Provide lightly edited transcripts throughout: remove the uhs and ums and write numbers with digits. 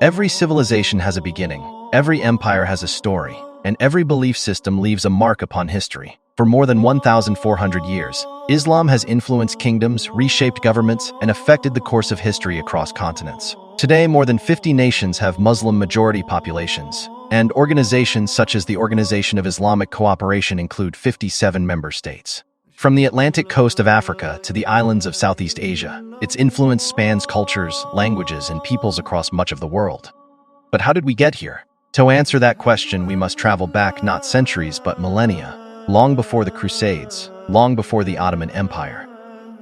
Every civilization has a beginning, every empire has a story, and every belief system leaves a mark upon history. For more than 1,400 years, Islam has influenced kingdoms, reshaped governments, and affected the course of history across continents. Today, more than 50 nations have Muslim-majority populations, and organizations such as the Organization of Islamic Cooperation include 57 member states. From the Atlantic coast of Africa to the islands of Southeast Asia, its influence spans cultures, languages, and peoples across much of the world. But how did we get here? To answer that question, we must travel back not centuries but millennia, long before the Crusades, long before the Ottoman Empire,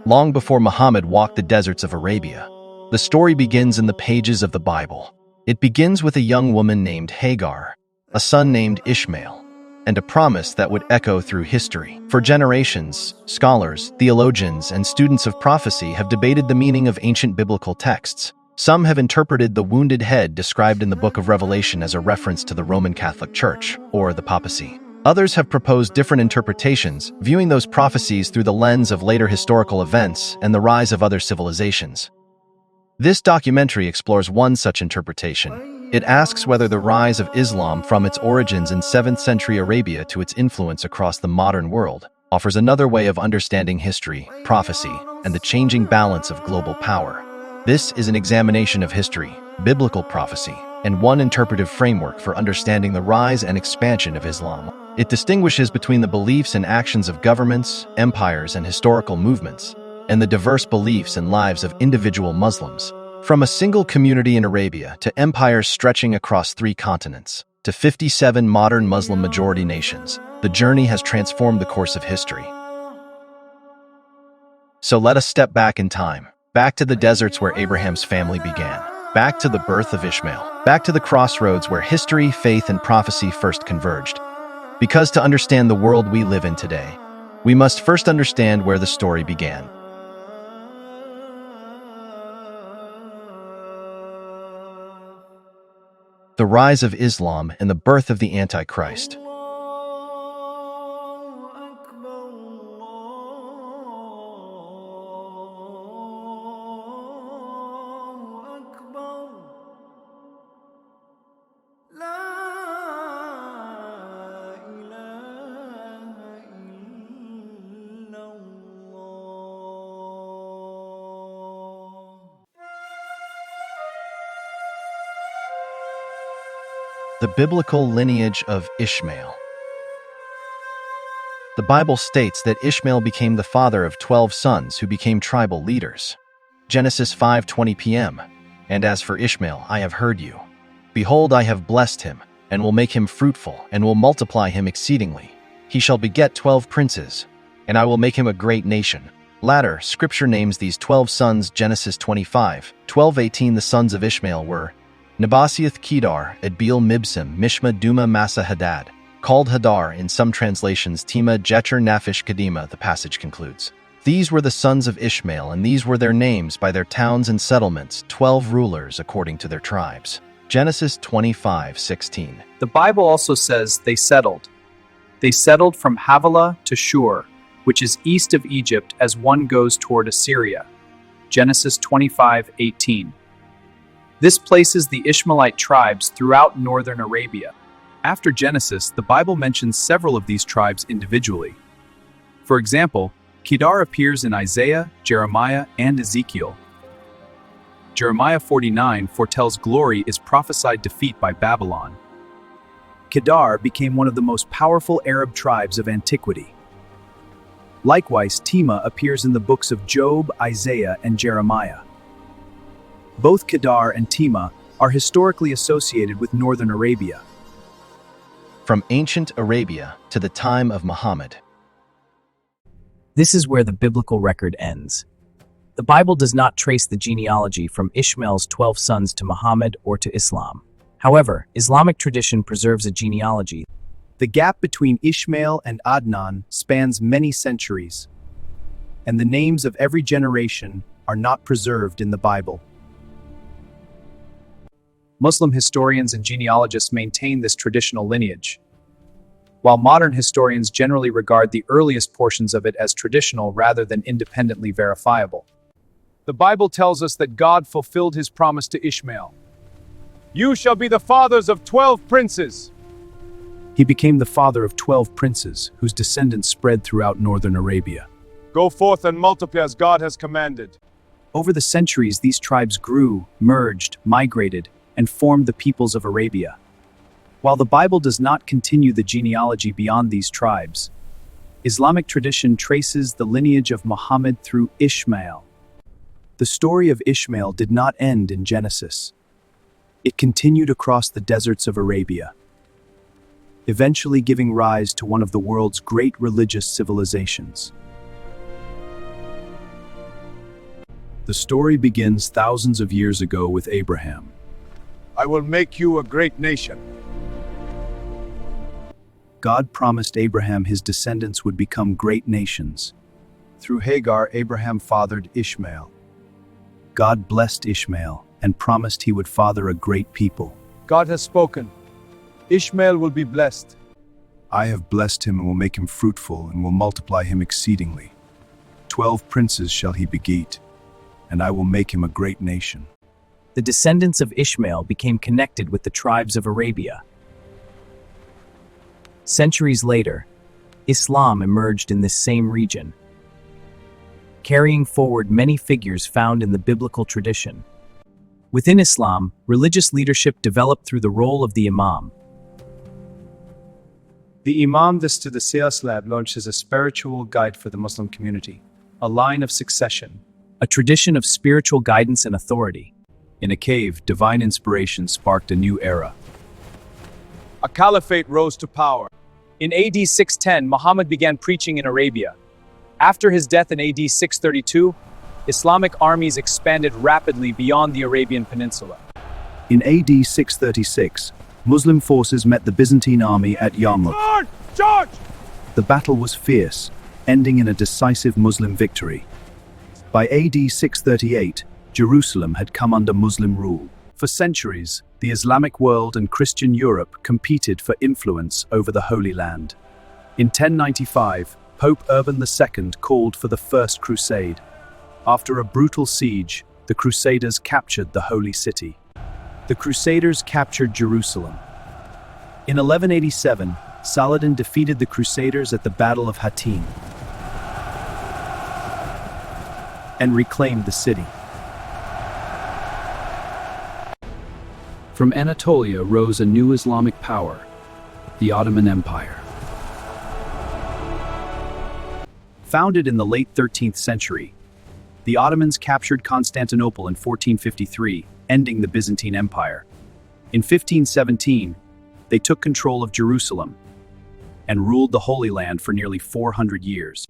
long before Muhammad walked the deserts of Arabia. The story begins in the pages of the Bible. It begins with a young woman named Hagar, a son named Ishmael, and a promise that would echo through history. For generations, scholars, theologians, and students of prophecy have debated the meaning of ancient biblical texts. Some have interpreted the wounded head described in the book of Revelation as a reference to the Roman Catholic Church, or the papacy. Others have proposed different interpretations, viewing those prophecies through the lens of later historical events and the rise of other civilizations. This documentary explores one such interpretation. It asks whether the rise of Islam from its origins in 7th century Arabia to its influence across the modern world offers another way of understanding history, prophecy, and the changing balance of global power. This is an examination of history, biblical prophecy, and one interpretive framework for understanding the rise and expansion of Islam. It distinguishes between the beliefs and actions of governments, empires, and historical movements, and the diverse beliefs and lives of individual Muslims. From a single community in Arabia to empires stretching across 3 continents, to 57 modern Muslim-majority nations, the journey has transformed the course of history. So let us step back in time, back to the deserts where Abraham's family began, back to the birth of Ishmael, back to the crossroads where history, faith, and prophecy first converged. Because to understand the world we live in today, we must first understand where the story began. The rise of Islam and the birth of the Antichrist. The biblical lineage of Ishmael. The Bible states that Ishmael became the father of 12 sons who became tribal leaders. Genesis 5:20 p.m. And as for Ishmael, I have heard you. Behold, I have blessed him, and will make him fruitful, and will multiply him exceedingly. He shall beget 12 princes, and I will make him a great nation. Later, Scripture names these 12 sons. Genesis 25:12-18. The sons of Ishmael were Nebasioth, Kedar, Adbeel, Mibsam, Mishma, Duma, Massa, Hadad, called Hadar in some translations Tema, Jecher, Naphish, Kadima. The passage concludes. These were the sons of Ishmael, and these were their names by their towns and settlements, 12 rulers according to their tribes. Genesis 25:16. The Bible also says they settled. They settled from Havilah to Shur, which is east of Egypt as one goes toward Assyria. Genesis 25:18. This places the Ishmaelite tribes throughout northern Arabia. After Genesis, the Bible mentions several of these tribes individually. For example, Kedar appears in Isaiah, Jeremiah, and Ezekiel. Jeremiah 49 foretells glory is prophesied defeat by Babylon. Kedar became one of the most powerful Arab tribes of antiquity. Likewise, Tema appears in the books of Job, Isaiah, and Jeremiah. Both Kedar and Tema are historically associated with northern Arabia. From ancient Arabia to the time of Muhammad. This is where the biblical record ends. The Bible does not trace the genealogy from Ishmael's 12 sons to Muhammad or to Islam. However, Islamic tradition preserves a genealogy. The gap between Ishmael and Adnan spans many centuries, and the names of every generation are not preserved in the Bible. Muslim historians and genealogists maintain this traditional lineage. while modern historians generally regard the earliest portions of it as traditional rather than independently verifiable. The Bible tells us that God fulfilled his promise to Ishmael. You shall be the fathers of 12 princes. He became the father of 12 princes, whose descendants spread throughout northern Arabia. Go forth and multiply as God has commanded. Over the centuries, these tribes grew, merged, migrated, and formed the peoples of Arabia. While the Bible does not continue the genealogy beyond these tribes, Islamic tradition traces the lineage of Muhammad through Ishmael. The story of Ishmael did not end in Genesis. It continued across the deserts of Arabia, eventually giving rise to one of the world's great religious civilizations. The story begins thousands of years ago with Abraham. I will make you a great nation. God promised Abraham his descendants would become great nations. Through Hagar, Abraham fathered Ishmael. God blessed Ishmael and promised he would father a great people. God has spoken. Ishmael will be blessed. I have blessed him and will make him fruitful and will multiply him exceedingly. 12 princes shall he beget, and I will make him a great nation. The descendants of Ishmael became connected with the tribes of Arabia. Centuries later, Islam emerged in this same region, carrying forward many figures found in the biblical tradition. Within Islam, religious leadership developed through the role of the Imam. The Imam, this to the Sales Lab, launches a spiritual guide for the Muslim community, a line of succession, A tradition of spiritual guidance and authority. In a cave, divine inspiration sparked a new era. A caliphate rose to power. In AD 610, Muhammad began preaching in Arabia. After his death in AD 632, Islamic armies expanded rapidly beyond the Arabian Peninsula. In AD 636, Muslim forces met the Byzantine army at Yarmouk. Charge! Charge! The battle was fierce, ending in a decisive Muslim victory. By AD 638, Jerusalem had come under Muslim rule. For centuries, the Islamic world and Christian Europe competed for influence over the Holy Land. In 1095, Pope Urban II called for the First Crusade. After a brutal siege, the Crusaders captured the Holy City. The Crusaders captured Jerusalem. In 1187, Saladin defeated the Crusaders at the Battle of Hattin and reclaimed the city. From Anatolia rose a new Islamic power, the Ottoman Empire. Founded in the late 13th century, the Ottomans captured Constantinople in 1453, ending the Byzantine Empire. In 1517, they took control of Jerusalem and ruled the Holy Land for nearly 400 years.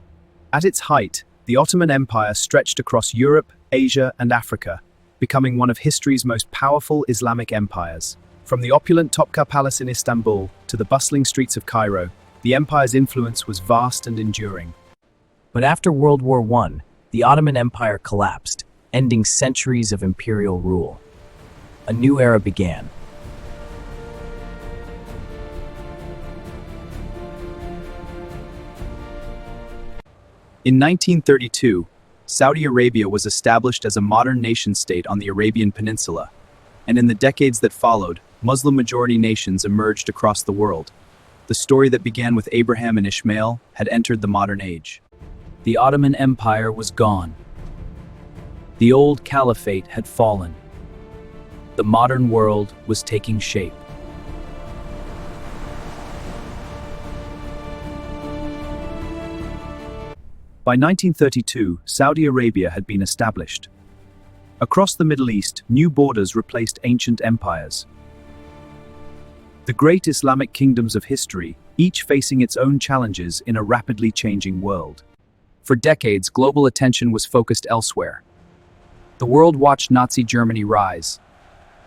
At its height, the Ottoman Empire stretched across Europe, Asia, and Africa, becoming one of history's most powerful Islamic empires. From the opulent Topkapı Palace in Istanbul to the bustling streets of Cairo, the empire's influence was vast and enduring. But after World War I, the Ottoman Empire collapsed, ending centuries of imperial rule. A new era began. In 1932, Saudi Arabia was established as a modern nation-state on the Arabian Peninsula, and in the decades that followed, Muslim-majority nations emerged across the world. The story that began with Abraham and Ishmael had entered the modern age. The Ottoman Empire was gone. The old caliphate had fallen. The modern world was taking shape. By 1932, Saudi Arabia had been established. Across the Middle East, new borders replaced ancient empires. The great Islamic kingdoms of history, each facing its own challenges in a rapidly changing world. For decades, global attention was focused elsewhere. The world watched Nazi Germany rise.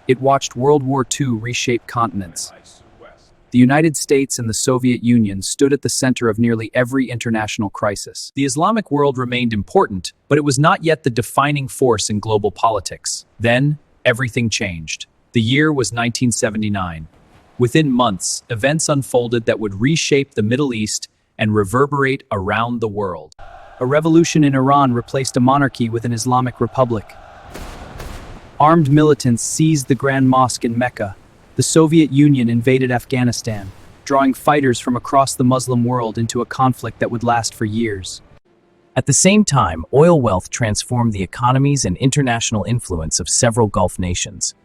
It watched World War II reshape continents. The United States and the Soviet Union stood at the center of nearly every international crisis. The Islamic world remained important, but it was not yet the defining force in global politics. Then, everything changed. The year was 1979. Within months, events unfolded that would reshape the Middle East and reverberate around the world. A revolution in Iran replaced a monarchy with an Islamic republic. Armed militants seized the Grand Mosque in Mecca. The Soviet Union invaded Afghanistan, drawing fighters from across the Muslim world into a conflict that would last for years. At the same time, oil wealth transformed the economies and international influence of several Gulf nations.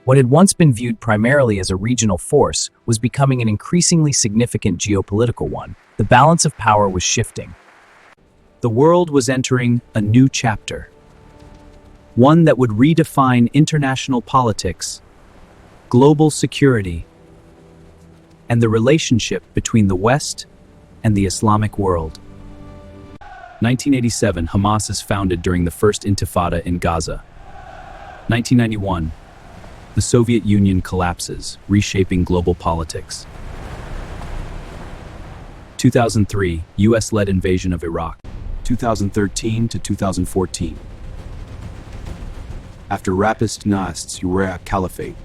What had once been viewed primarily as a regional force was becoming an increasingly significant geopolitical one. The balance of power was shifting. The world was entering a new chapter, one that would redefine international politics, global security, and the relationship between the West and the Islamic world. 1987, Hamas is founded during the First Intifada in Gaza. 1991, the Soviet Union collapses, reshaping global politics. 2003, US-led invasion of Iraq. 2013 to 2014. After Rapist Nast's Iraq Caliphate.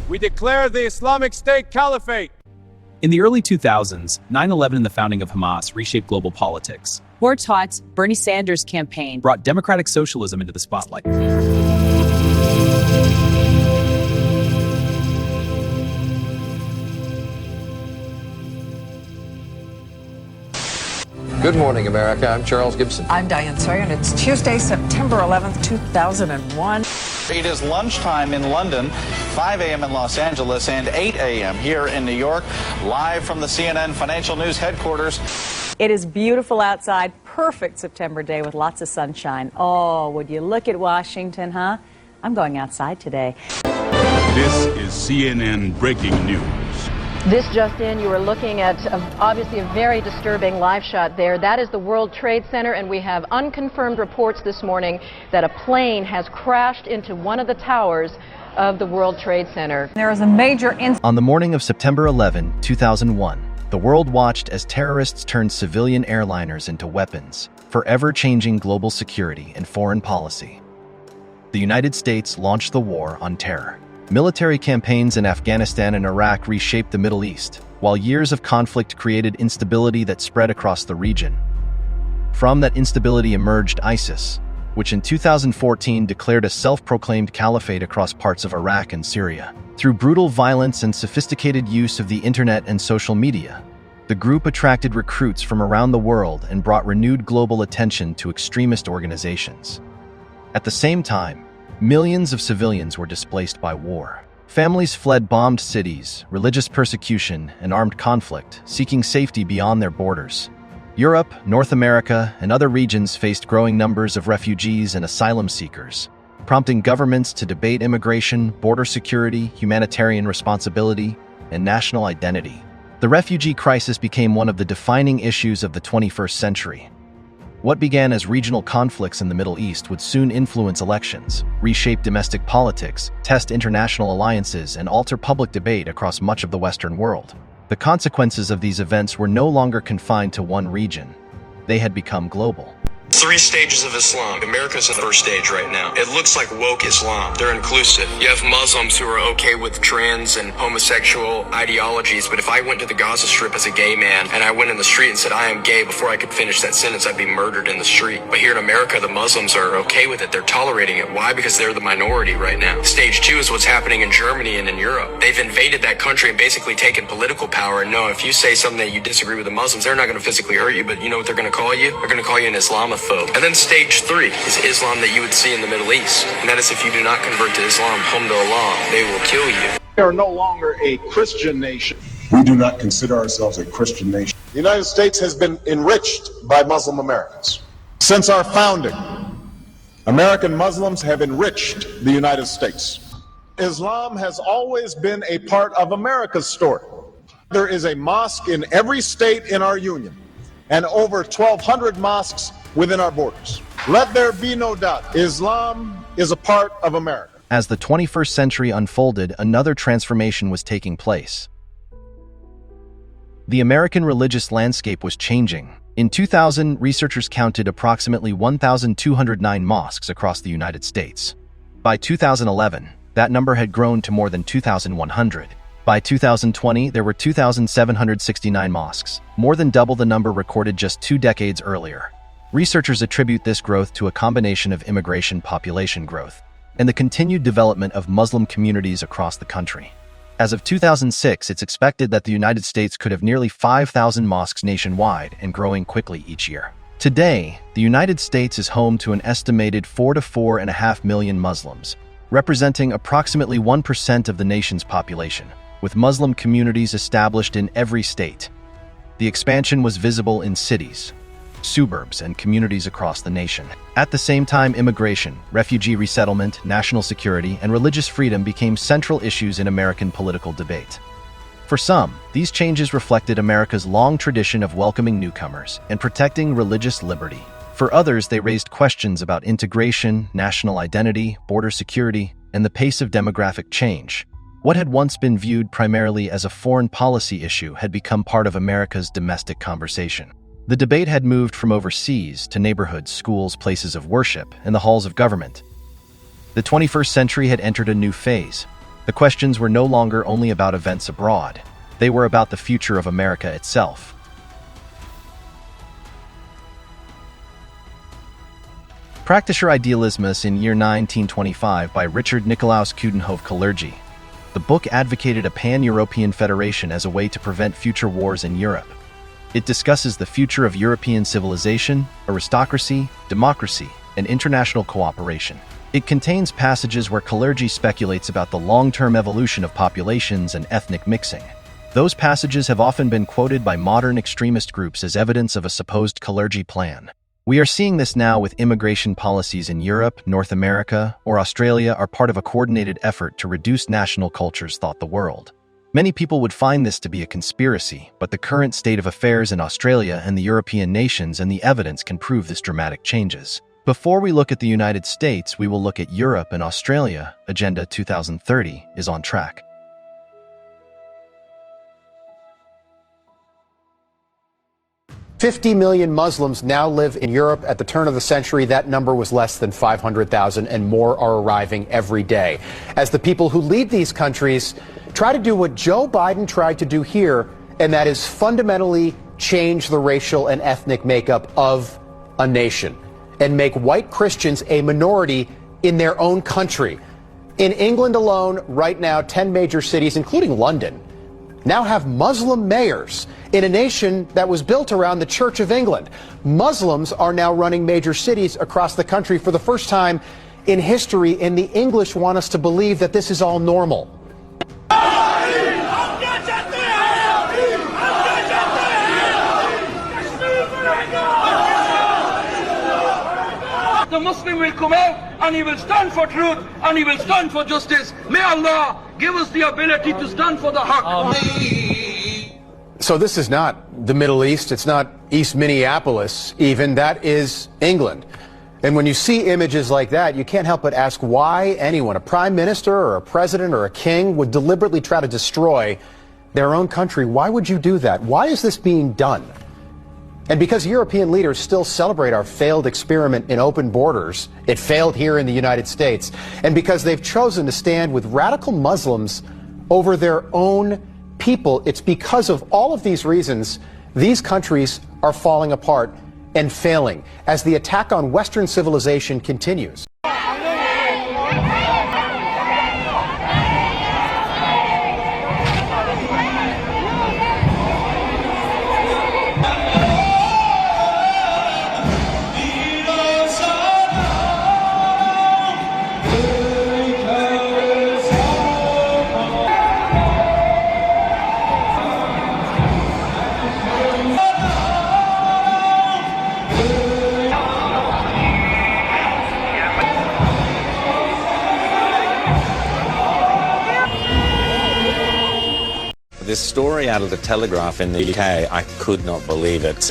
We declare the Islamic State Caliphate. In the early 2000s, 9/11 and the founding of Hamas reshaped global politics, War Tots, Bernie Sanders' campaign, brought democratic socialism into the spotlight. Good morning, America. I'm Charles Gibson. I'm Diane Sawyer, and it's Tuesday, September 11th, 2001. It is lunchtime in London, 5 a.m. in Los Angeles, and 8 a.m. here in New York, live from the CNN Financial News headquarters. It is beautiful outside, perfect September day with lots of sunshine. Oh, would you look at Washington, huh? I'm going outside today. This is CNN Breaking News. This just in, you are looking at obviously a very disturbing live shot there. That is the World Trade Center, and we have unconfirmed reports this morning that a plane has crashed into one of the towers of the World Trade Center. There is a major incident. On the morning of September 11, 2001, the world watched as terrorists turned civilian airliners into weapons, forever changing global security and foreign policy. The United States launched the war on terror. Military campaigns in Afghanistan and Iraq reshaped the Middle East, while years of conflict created instability that spread across the region. From that instability emerged ISIS, which in 2014 declared a self-proclaimed caliphate across parts of Iraq and Syria. Through brutal violence and sophisticated use of the internet and social media, the group attracted recruits from around the world and brought renewed global attention to extremist organizations. At the same time, millions of civilians were displaced by war. Families fled bombed cities, religious persecution, and armed conflict, seeking safety beyond their borders. Europe, North America, and other regions faced growing numbers of refugees and asylum seekers, prompting governments to debate immigration, border security, humanitarian responsibility, and national identity. The refugee crisis became one of the defining issues of the 21st century. What began as regional conflicts in the Middle East would soon influence elections, reshape domestic politics, test international alliances, and alter public debate across much of the Western world. The consequences of these events were no longer confined to one region. They had become global. 3 stages of Islam. America's in the first stage right now. It looks like woke Islam. They're inclusive. You have Muslims who are okay with trans and homosexual ideologies, but if I went to the Gaza Strip as a gay man and I went in the street and said I am gay, before I could finish that sentence, I'd be murdered in the street. But here in America, the Muslims are okay with it. They're tolerating it. Why? Because they're the minority right now. Stage 2 is what's happening in Germany and in Europe. They've invaded that country and basically taken political power. And no, if you say something that you disagree with the Muslims, they're not going to physically hurt you, but you know what they're going to call you? They're going to call you an Islamophobe. And then stage 3 is Islam that you would see in the Middle East. And that is if you do not convert to Islam, home to Allah, they will kill you. We are no longer a Christian nation. We do not consider ourselves a Christian nation. The United States has been enriched by Muslim Americans. Since our founding, American Muslims have enriched the United States. Islam has always been a part of America's story. There is a mosque in every state in our union, and over 1,200 mosques within our borders. Let there be no doubt, Islam is a part of America. As the 21st century unfolded, another transformation was taking place. The American religious landscape was changing. In 2000, researchers counted approximately 1,209 mosques across the United States. By 2011, that number had grown to more than 2,100. By 2020, there were 2,769 mosques, more than double the number recorded just 2 decades earlier. Researchers attribute this growth to a combination of immigration population growth and the continued development of Muslim communities across the country. As of 2006, it's expected that the United States could have nearly 5,000 mosques nationwide and growing quickly each year. Today, the United States is home to an estimated 4 to 4.5 million Muslims, representing approximately 1% of the nation's population, with Muslim communities established in every state. The expansion was visible in cities, suburbs, and communities across the nation. At the same time, immigration, refugee resettlement, national security, and religious freedom became central issues in American political debate. For some, these changes reflected America's long tradition of welcoming newcomers and protecting religious liberty. For others, they raised questions about integration, national identity, border security, and the pace of demographic change. What had once been viewed primarily as a foreign policy issue had become part of America's domestic conversation. The debate had moved from overseas to neighborhoods, schools, places of worship, and the halls of government. The 21st century had entered a new phase. The questions were no longer only about events abroad. They were about the future of America itself. Praktischer Idealismus in year 1925 by Richard Nicolaus Coudenhove Kalergi. The book advocated a pan-European federation as a way to prevent future wars in Europe. It discusses the future of European civilization, aristocracy, democracy, and international cooperation. It contains passages where Kalergi speculates about the long-term evolution of populations and ethnic mixing. Those passages have often been quoted by modern extremist groups as evidence of a supposed Kalergi plan. We are seeing this now with immigration policies in Europe, North America, or Australia are part of a coordinated effort to reduce national cultures thought the world. Many people would find this to be a conspiracy, but the current state of affairs in Australia and the European nations and the evidence can prove this dramatic changes. Before we look at the United States, we will look at Europe and Australia. Agenda 2030 is on track. "50 million Muslims now live in Europe. At the turn of the century, that number was less than 500,000, and more are arriving every day. As the people who lead these countries try to do what Joe Biden tried to do here, and that is fundamentally change the racial and ethnic makeup of a nation and make white Christians a minority in their own country. In England alone, right now, 10 major cities, including London, now have Muslim mayors in a nation that was built around the Church of England. Muslims are now running major cities across the country for the first time in history, and the English want us to believe that this is all normal. The Muslim will come out and he will stand for truth and he will stand for justice. May Allah give us the ability to stand for the haqq. So this is not the Middle East, it's not East Minneapolis even, that is England. And when you see images like that, you can't help but ask why anyone, a prime minister or a president or a king, would deliberately try to destroy their own country. Why would you do that? Why is this being done? And because European leaders still celebrate our failed experiment in open borders, it failed here in the United States, and because they've chosen to stand with radical Muslims over their own people, it's because of all of these reasons these countries are falling apart and failing as the attack on Western civilization continues. This story out of the Telegraph in the UK, I could not believe it.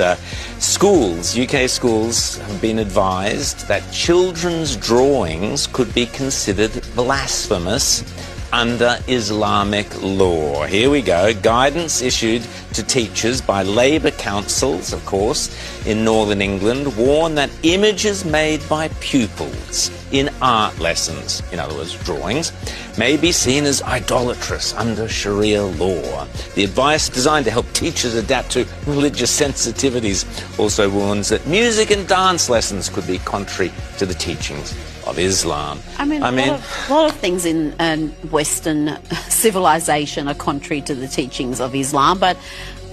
Schools, UK schools, have been advised that children's drawings could be considered blasphemous under Islamic law. Here we go. Guidance issued to teachers by Labour councils, of course, in northern England, warn that images made by pupils in art lessons, in other words, drawings, may be seen as idolatrous under Sharia law. The advice, designed to help teachers adapt to religious sensitivities, also warns that music and dance lessons could be contrary to the teachings of Islam. A lot of things in Western civilization are contrary to the teachings of Islam, but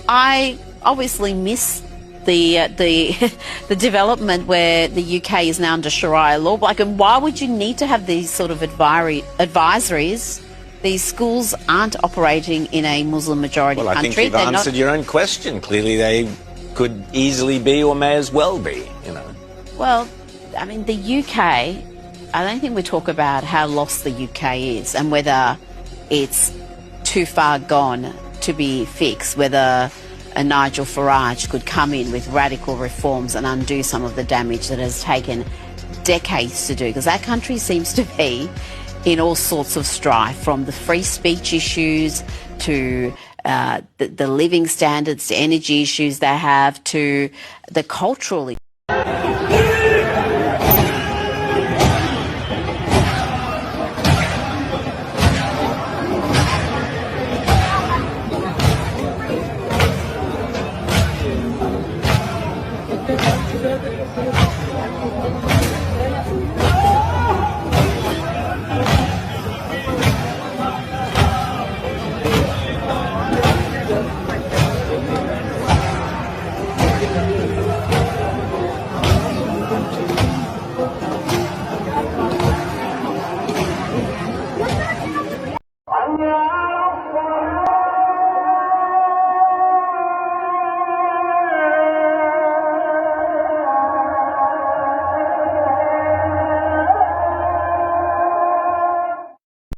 I obviously miss the development where the UK is now under Sharia law. Like, and why would you need to have these sort of advisories? These schools aren't operating in a Muslim majority country. Well, I think you've answered your own question. Clearly, they could easily be, or may as well be. Well, I mean, the UK. I don't think we talk about how lost the UK is and whether it's too far gone to be fixed, whether a Nigel Farage could come in with radical reforms and undo some of the damage that has taken decades to do, because that country seems to be in all sorts of strife, from the free speech issues to the living standards, to energy issues they have, to the cultural issues.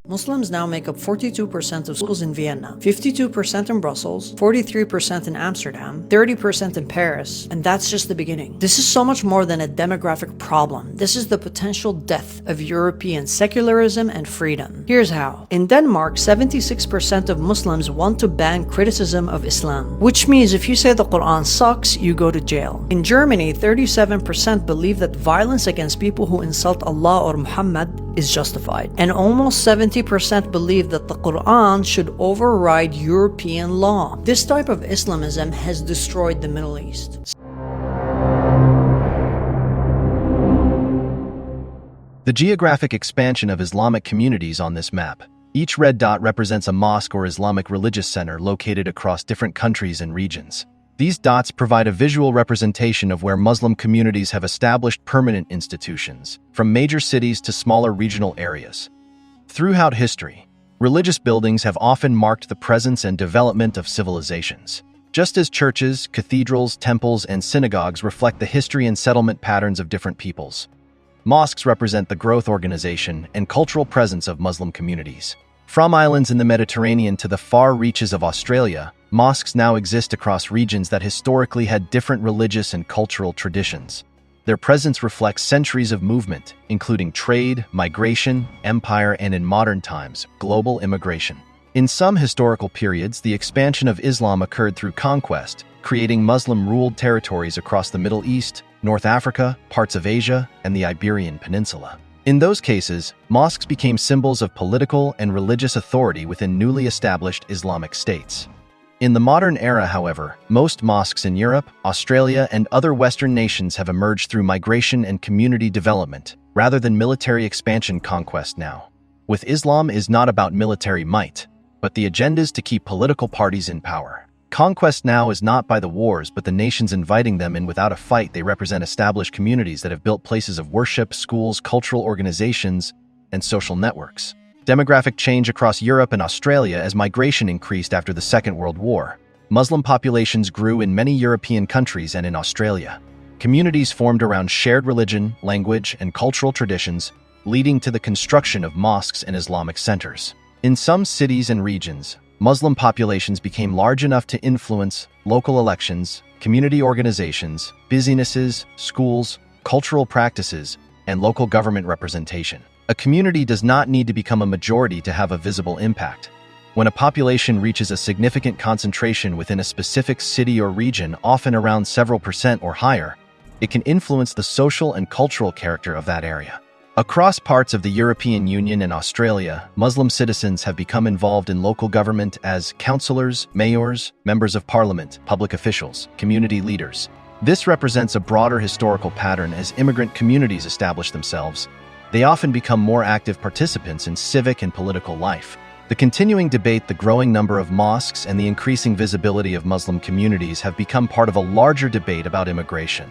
Muslims now make up 42% of schools in Vienna, 52% in Brussels, 43% in Amsterdam, 30% in Paris, and that's just the beginning. This is so much more than a demographic problem. This is the potential death of European secularism and freedom. Here's how. In Denmark, 76% of Muslims want to ban criticism of Islam, which means if you say the Quran sucks, you go to jail. In Germany, 37% believe that violence against people who insult Allah or Muhammad is justified, and almost 70% believe that the Quran should override European law. This type of Islamism has destroyed the Middle East. The geographic expansion of Islamic communities on this map. Each red dot represents a mosque or Islamic religious center located across different countries and regions. These dots provide a visual representation of where Muslim communities have established permanent institutions, from major cities to smaller regional areas. Throughout history, religious buildings have often marked the presence and development of civilizations. Just as churches, cathedrals, temples, and synagogues reflect the history and settlement patterns of different peoples, mosques represent the growth, organization, and cultural presence of Muslim communities. From islands in the Mediterranean to the far reaches of Australia, mosques now exist across regions that historically had different religious and cultural traditions. Their presence reflects centuries of movement, including trade, migration, empire, and in modern times, global immigration. In some historical periods, the expansion of Islam occurred through conquest, creating Muslim-ruled territories across the Middle East, North Africa, parts of Asia, and the Iberian Peninsula. In those cases, mosques became symbols of political and religious authority within newly established Islamic states. In the modern era, however, most mosques in Europe, Australia, and other Western nations have emerged through migration and community development, rather than military expansion conquest now. With Islam is not about military might, but the agendas to keep political parties in power. Conquest now is not by the wars, but the nations inviting them in without a fight. They represent established communities that have built places of worship, schools, cultural organizations, and social networks. Demographic change across Europe and Australia as migration increased after the Second World War. Muslim populations grew in many European countries and in Australia. Communities formed around shared religion, language, and cultural traditions, leading to the construction of mosques and Islamic centers. In some cities and regions, Muslim populations became large enough to influence local elections, community organizations, businesses, schools, cultural practices, and local government representation. A community does not need to become a majority to have a visible impact. When a population reaches a significant concentration within a specific city or region, often around several percent or higher, it can influence the social and cultural character of that area. Across parts of the European Union and Australia, Muslim citizens have become involved in local government as councillors, mayors, members of parliament, public officials, community leaders. This represents a broader historical pattern as immigrant communities establish themselves. They often become more active participants in civic and political life. The continuing debate, the growing number of mosques, and the increasing visibility of Muslim communities have become part of a larger debate about immigration,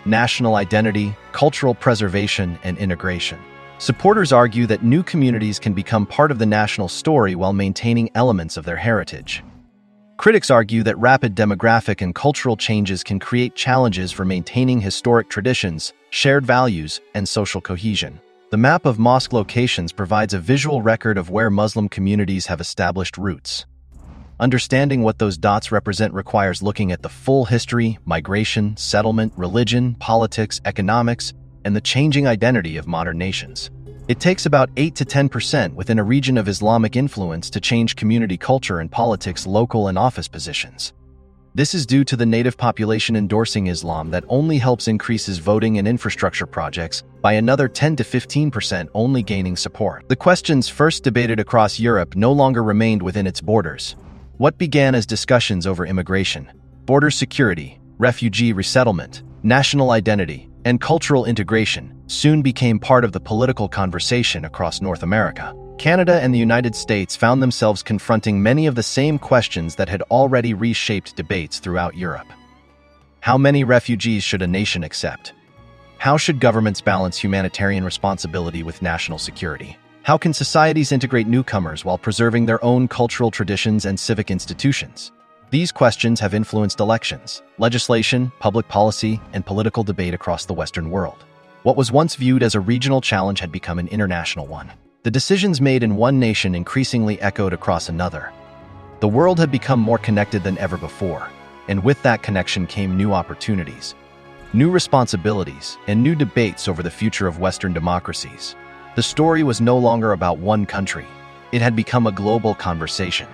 national identity, cultural preservation, and integration. Supporters argue that new communities can become part of the national story while maintaining elements of their heritage. Critics argue that rapid demographic and cultural changes can create challenges for maintaining historic traditions, shared values, and social cohesion. The map of mosque locations provides a visual record of where Muslim communities have established roots. Understanding what those dots represent requires looking at the full history, migration, settlement, religion, politics, economics, and the changing identity of modern nations. It takes about 8 to 10% within a region of Islamic influence to change community culture and politics, local and office positions. This is due to the native population endorsing Islam that only helps increases voting and infrastructure projects by another 10 to 15% only gaining support. The questions first debated across Europe no longer remained within its borders. What began as discussions over immigration, border security, refugee resettlement, national identity, and cultural integration soon became part of the political conversation across North America. Canada and the United States found themselves confronting many of the same questions that had already reshaped debates throughout Europe. How many refugees should a nation accept? How should governments balance humanitarian responsibility with national security? How can societies integrate newcomers while preserving their own cultural traditions and civic institutions? These questions have influenced elections, legislation, public policy, and political debate across the Western world. What was once viewed as a regional challenge had become an international one. The decisions made in one nation increasingly echoed across another. The world had become more connected than ever before, and with that connection came new opportunities, new responsibilities, and new debates over the future of Western democracies. The story was no longer about one country. It had become a global conversation.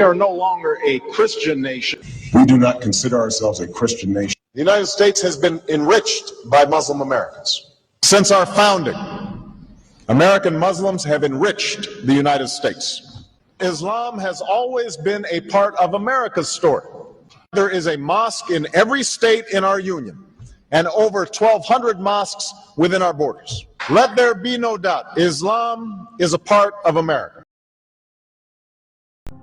We are no longer a Christian nation. We do not consider ourselves a Christian nation. The United States has been enriched by Muslim Americans. Since our founding, American Muslims have enriched the United States. Islam has always been a part of America's story. There is a mosque in every state in our union and over 1,200 mosques within our borders. Let there be no doubt, Islam is a part of America.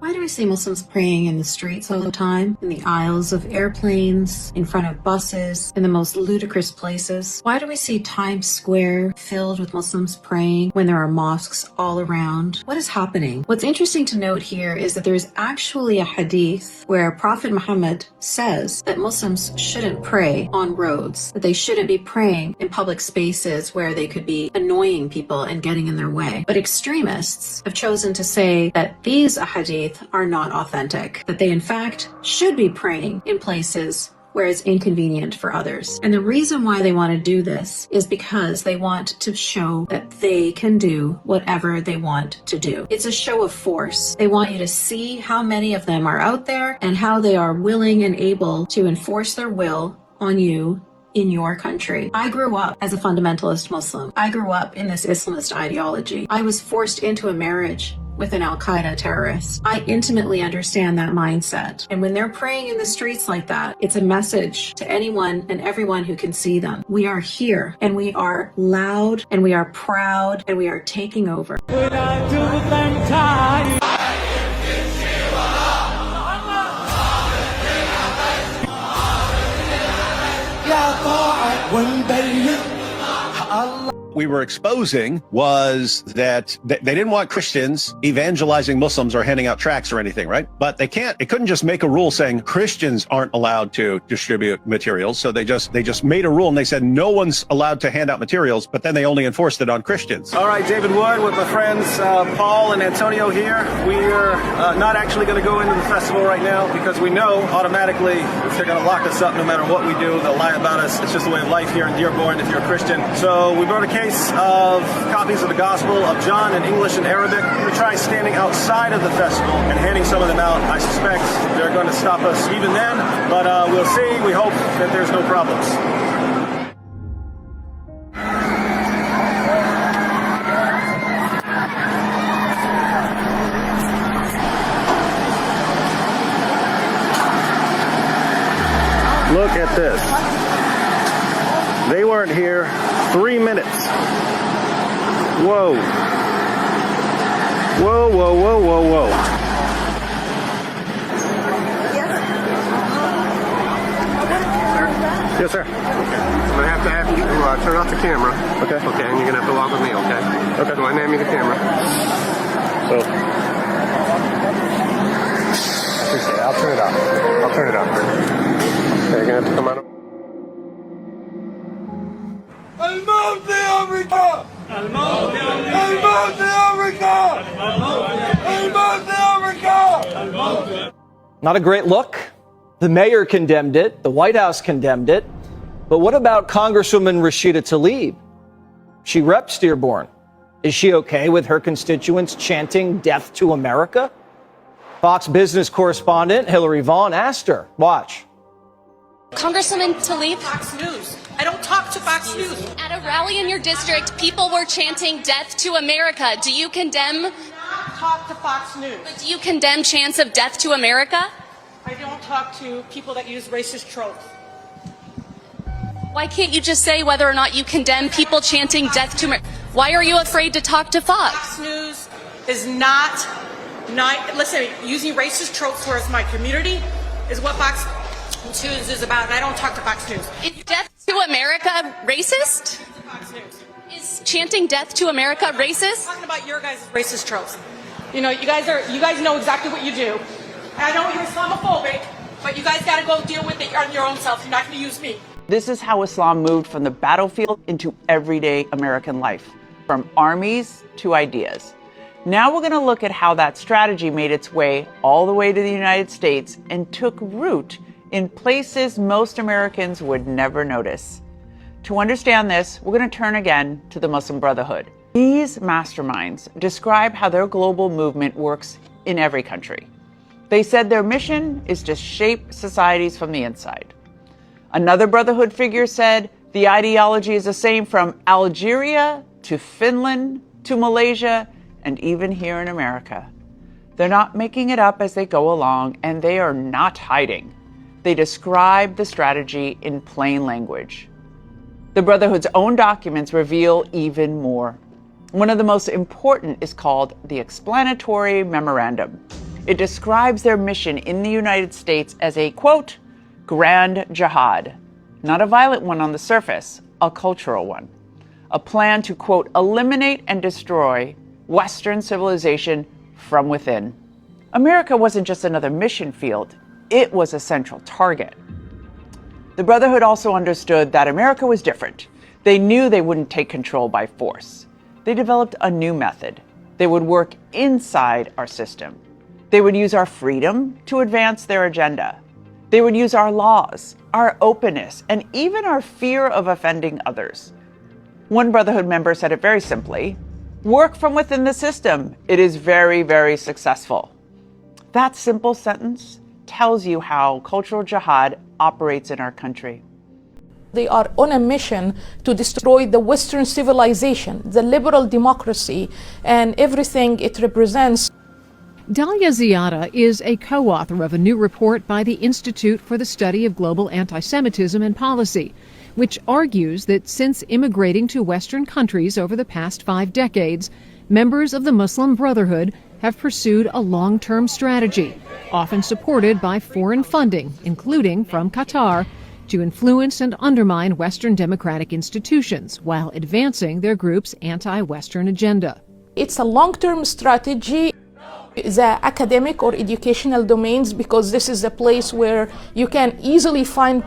Why do we see Muslims praying in the streets all the time? In the aisles of airplanes, in front of buses, in the most ludicrous places? Why do we see Times Square filled with Muslims praying when there are mosques all around? What is happening? What's interesting to note here is that there is actually a hadith where Prophet Muhammad says that Muslims shouldn't pray on roads, that they shouldn't be praying in public spaces where they could be annoying people and getting in their way. But extremists have chosen to say that these ahadith are not authentic, that they in fact should be praying in places where it's inconvenient for others. And the reason why they want to do this is because they want to show that they can do whatever they want to do. It's a show of force. They want you to see how many of them are out there and how they are willing and able to enforce their will on you in your country. I grew up as a fundamentalist Muslim. I grew up in this Islamist ideology. I was forced into a marriage with an Al-Qaeda terrorist. I intimately understand that mindset. And when they're praying in the streets like that, it's a message to anyone and everyone who can see them. We are here, and we are loud, and we are proud, and we are taking over. We were exposing was that they didn't want Christians evangelizing Muslims or handing out tracts or anything, right? But they couldn't just make a rule saying Christians aren't allowed to distribute materials. So they just made a rule and they said no one's allowed to hand out materials, but then they only enforced it on Christians. All right, David Wood with my friends Paul and Antonio here. We're not actually going to go into the festival right now because we know automatically if they're going to lock us up no matter what we do, they'll lie about us. It's just the way of life here in Dearborn if you're a Christian. So we brought a case of copies of the Gospel of John in English and Arabic. We try standing outside of the festival and handing some of them out. I suspect they're going to stop us even then, but we'll see. We hope that there's no problems. Look at this. They weren't here 3 minutes. Whoa. Whoa, whoa, whoa, whoa, whoa. Yes, sir. Okay. I'm going to have you turn off the camera. Okay. Okay, and you're going to have to walk with me, okay? Okay. Go ahead and hand me the camera. So. Appreciate it. I'll turn it off. I'll turn it off. Okay, you're going to have to come out. الموت لأمريكا! الموت لأمريكا! الموت لأمريكا! Not a great look. The mayor condemned it. The White House condemned it. But what about Congresswoman Rashida Tlaib? She reps Dearborn. Is she okay with her constituents chanting death to America? Fox Business correspondent Hillary Vaughn asked her. Watch. Congresswoman Tlaib? Fox News. I don't talk to Fox News. At a rally in your district, people were chanting death to America. Do you condemn? I do not talk to Fox News. But do you condemn chants of death to America? I don't talk to people that use racist tropes. Why can't you just say whether or not you condemn people chanting death to America? Why are you afraid to talk to Fox? Fox News is not listen, using racist tropes towards my community is what Fox News is about, and I don't talk to Fox News. Is death to America racist? Fox News. Is chanting death to America racist? I'm talking about your guys' racist tropes. You know, you guys know exactly what you do. I know you're Islamophobic, but you guys got to go deal with it on your own self. You're not going to use me. This is how Islam moved from the battlefield into everyday American life, from armies to ideas. Now we're going to look at how that strategy made its way all the way to the United States and took root in places most Americans would never notice. To understand this, we're going to turn again to the Muslim Brotherhood. These masterminds describe how their global movement works in every country. They said their mission is to shape societies from the inside. Another Brotherhood figure said the ideology is the same from Algeria to Finland to Malaysia and even here in America. They're not making it up as they go along, and they are not hiding. They describe the strategy in plain language. The Brotherhood's own documents reveal even more. One of the most important is called the Explanatory Memorandum. It describes their mission in the United States as a, quote, grand jihad, not a violent one on the surface, a cultural one. A plan to, quote, eliminate and destroy Western civilization from within. America wasn't just another mission field, it was a central target. The Brotherhood also understood that America was different. They knew they wouldn't take control by force. They developed a new method. They would work inside our system. They would use our freedom to advance their agenda. They would use our laws, our openness, and even our fear of offending others. One Brotherhood member said it very simply, work from within the system. It is very, very successful. That simple sentence tells you how cultural jihad operates in our country. They are on a mission to destroy the Western civilization, the liberal democracy, and everything it represents. Dalia Ziada is a co-author of a new report by the Institute for the Study of Global Anti-Semitism and Policy, which argues that since immigrating to Western countries over the past 5 decades, members of the Muslim Brotherhood have pursued a long-term strategy, often supported by foreign funding, including from Qatar, to influence and undermine Western democratic institutions while advancing their group's anti-Western agenda. It's a long-term strategy. The academic or educational domains, because this is a place where you can easily find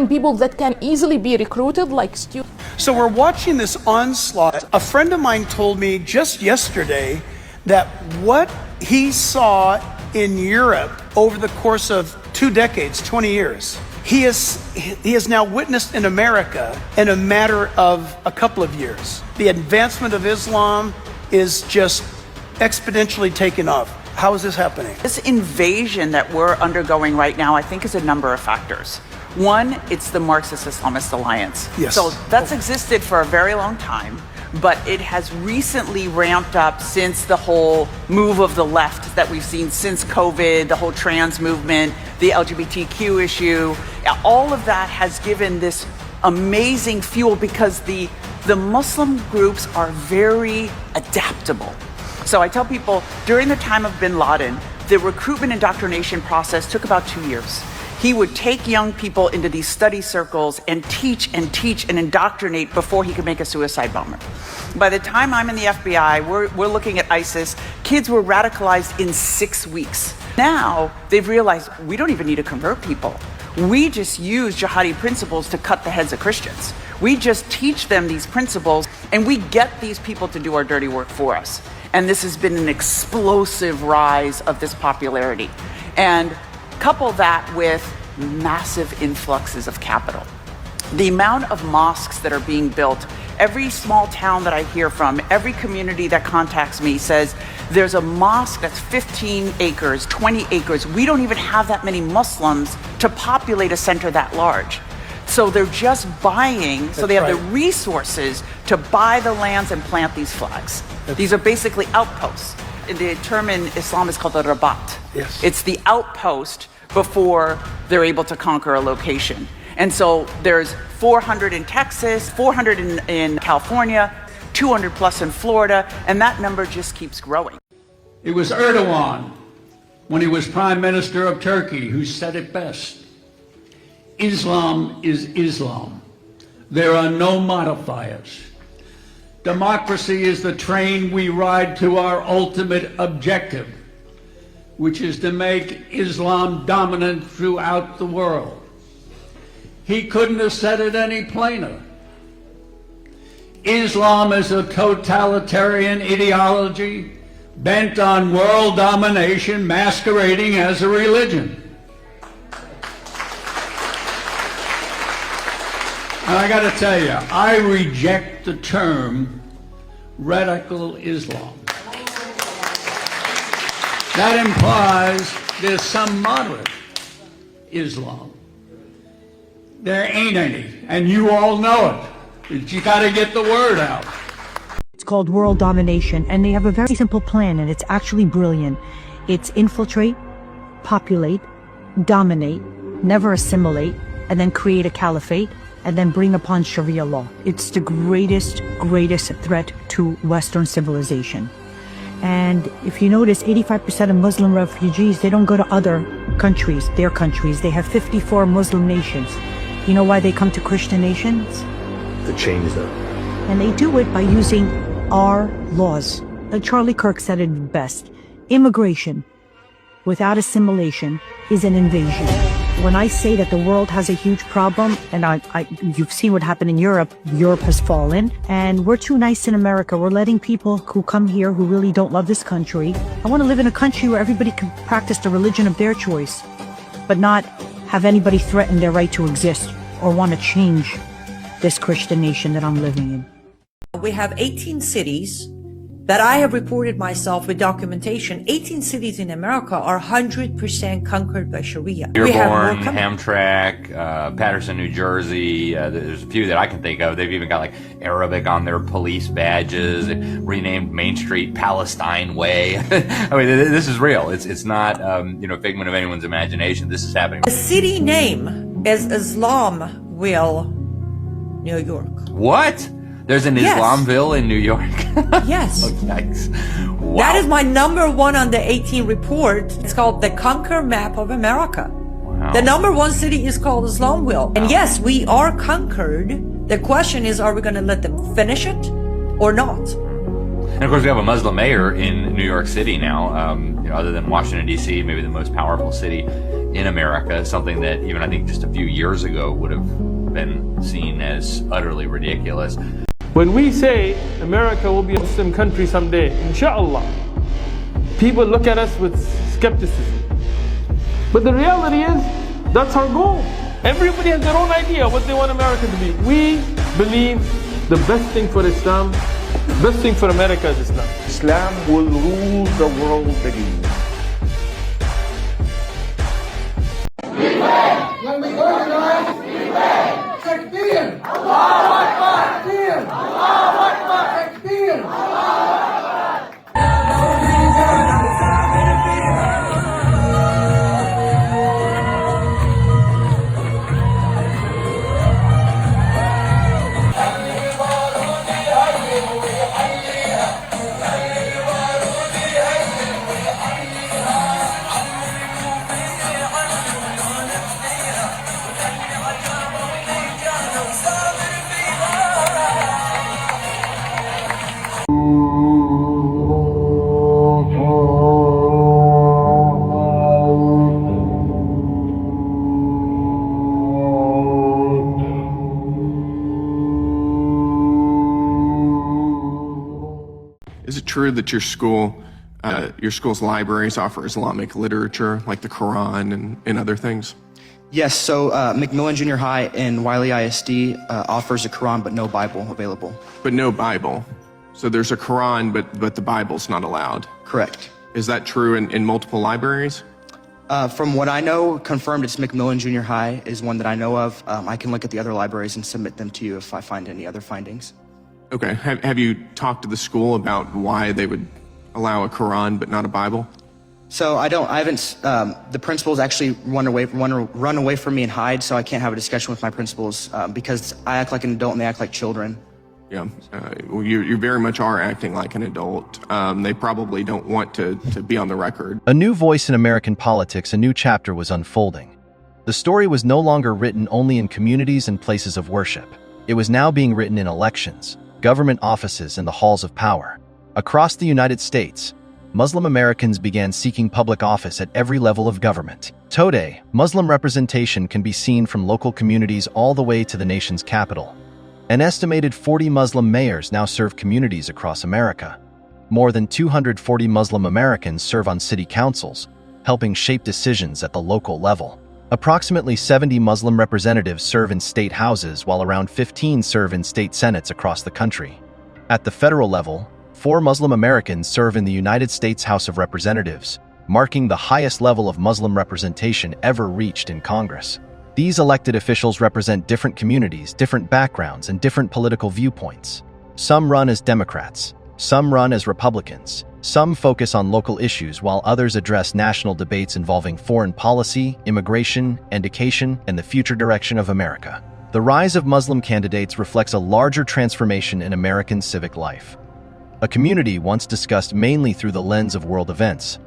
people that can easily be recruited, like students. So we're watching this onslaught. A friend of mine told me just yesterday that what he saw in Europe over the course of 2 decades, 20 years, he has now witnessed in America in a matter of a couple of years. The advancement of Islam is just exponentially taken off. How is this happening? This invasion that we're undergoing right now, I think, is a number of factors. One, it's the Marxist-Islamist alliance. Yes. So that's existed for a very long time, but it has recently ramped up since the whole move of the left that we've seen since COVID, the whole trans movement, the LGBTQ issue. All of that has given this amazing fuel because the Muslim groups are very adaptable. So I tell people, during the time of bin Laden, the recruitment indoctrination process took about 2 years. He would take young people into these study circles and teach and indoctrinate before he could make a suicide bomber. By the time I'm in the FBI, we're looking at ISIS. Kids were radicalized in 6 weeks. Now they've realized we don't even need to convert people. We just use jihadi principles to cut the heads of Christians. We just teach them these principles and we get these people to do our dirty work for us. And this has been an explosive rise of this popularity. And couple that with massive influxes of capital. The amount of mosques that are being built, every small town that I hear from, every community that contacts me says, there's a mosque that's 15 acres, 20 acres. We don't even have that many Muslims to populate a center that large. So they're just buying, so they have the resources to buy the lands and plant these flags. These are basically outposts. The term in Islam is called the rabat. Yes. It's the outpost before they're able to conquer a location. And so there's 400 in Texas, 400 in California, 200 plus in Florida, and that number just keeps growing. It was Erdogan, when he was Prime Minister of Turkey, who said it best. Islam is Islam. There are no modifiers. Democracy is the train we ride to our ultimate objective, which is to make Islam dominant throughout the world. He couldn't have said it any plainer. Islam is a totalitarian ideology bent on world domination masquerading as a religion. And I got to tell you, I reject the term radical Islam. That implies there's some moderate Islam. There ain't any, and you all know it. But you got to get the word out. It's called world domination, and they have a very simple plan, and it's actually brilliant. It's infiltrate, populate, dominate, never assimilate, and then create a caliphate, and then bring upon Sharia law. It's the greatest threat to Western civilization. And if you notice, 85% of Muslim refugees, they don't go to other countries, their countries. They have 54 Muslim nations. You know why they come to Christian nations? To change them. And they do it by using our laws. Charlie Kirk said it best. Immigration without assimilation is an invasion. When I say that the world has a huge problem, and you've seen what happened in Europe, Europe has fallen, and we're too nice in America. We're letting people who come here who really don't love this country. I want to live in a country where everybody can practice the religion of their choice, but not have anybody threaten their right to exist or want to change this Christian nation that I'm living in. We have 18 cities that I have reported myself with documentation, 18 cities in America are 100% conquered by Sharia. Dearborn, Hamtramck, Patterson, New Jersey. There's a few that I can think of. They've even got like Arabic on their police badges. Renamed Main Street Palestine Way. I mean, this is real. It's not figment of anyone's imagination. This is happening. The city name is Islamville, New York. What? There's an Islamville in New York? Yes. Oh, yikes. Wow. That is my #1 on the 18 report. It's called the Conquer Map of America. Wow. The #1 city is called Islamville. And yes, we are conquered. The question is, are we going to let them finish it or not? And of course, we have a Muslim mayor in New York City now, other than Washington, D.C., maybe the most powerful city in America, something that even I think just a few years ago would have been seen as utterly ridiculous. When we say America will be a Muslim country someday, inshallah, people look at us with skepticism. But the reality is, that's our goal. Everybody has their own idea what they want America to be. We believe the best thing for Islam, best thing for America is Islam. Islam will rule the world again. When we organize, Takbir! Allahu Akbar! Takbir! Allahu Akbar! Takbir! Is it true that your school's libraries offer Islamic literature like the Quran and other things? Yes, so McMillan Junior High and Wiley ISD offers a Quran but no Bible available. But no Bible. So there's a Quran, but the Bible's not allowed. Correct. Is that true in multiple libraries? From what I know, confirmed it's McMillan Junior High is one that I know of. I can look at the other libraries and submit them to you if I find any other findings. Okay. Have you talked to the school about why they would allow a Quran but not a Bible? So I haven't, the principals actually run away from me and hide, so I can't have a discussion with my principals because I act like an adult and they act like children. Yeah, you very much are acting like an adult. They probably don't want to be on the record. A new voice in American politics, a new chapter was unfolding. The story was no longer written only in communities and places of worship. It was now being written in elections, government offices, and the halls of power. Across the United States, Muslim Americans began seeking public office at every level of government. Today, Muslim representation can be seen from local communities all the way to the nation's capital. An estimated 40 Muslim mayors now serve communities across America. More than 240 Muslim Americans serve on city councils, helping shape decisions at the local level. Approximately 70 Muslim representatives serve in state houses, while around 15 serve in state senates across the country. At the federal level, 4 Muslim Americans serve in the United States House of Representatives, marking the highest level of Muslim representation ever reached in Congress. These elected officials represent different communities, different backgrounds, and different political viewpoints. Some run as Democrats, some run as Republicans, some focus on local issues, while others address national debates involving foreign policy, immigration, education, and the future direction of America. The rise of Muslim candidates reflects a larger transformation in American civic life. A community once discussed mainly through the lens of world events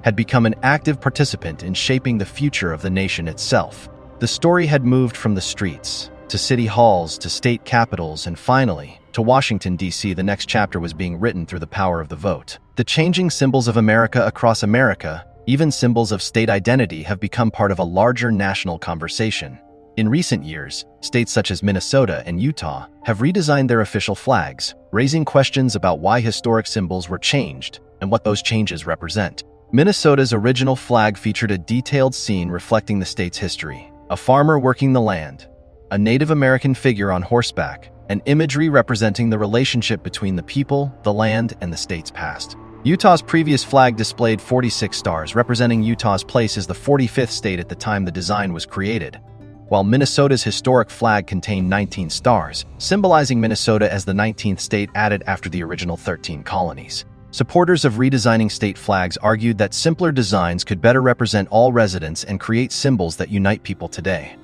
had become an active participant in shaping the future of the nation itself. The story had moved from the streets, to city halls, to state capitals, and finally, to Washington, D.C. The next chapter was being written through the power of the vote. The changing symbols of America across America, even symbols of state identity, have become part of a larger national conversation. In recent years, states such as Minnesota and Utah have redesigned their official flags, raising questions about why historic symbols were changed and what those changes represent. Minnesota's original flag featured a detailed scene reflecting the state's history: a farmer working the land, a Native American figure on horseback, and imagery representing the relationship between the people, the land, and the state's past. Utah's previous flag displayed 46 stars, representing Utah's place as the 45th state at the time the design was created, while Minnesota's historic flag contained 19 stars, symbolizing Minnesota as the 19th state added after the original 13 colonies. Supporters of redesigning state flags argued that simpler designs could better represent all residents and create symbols that unite people today.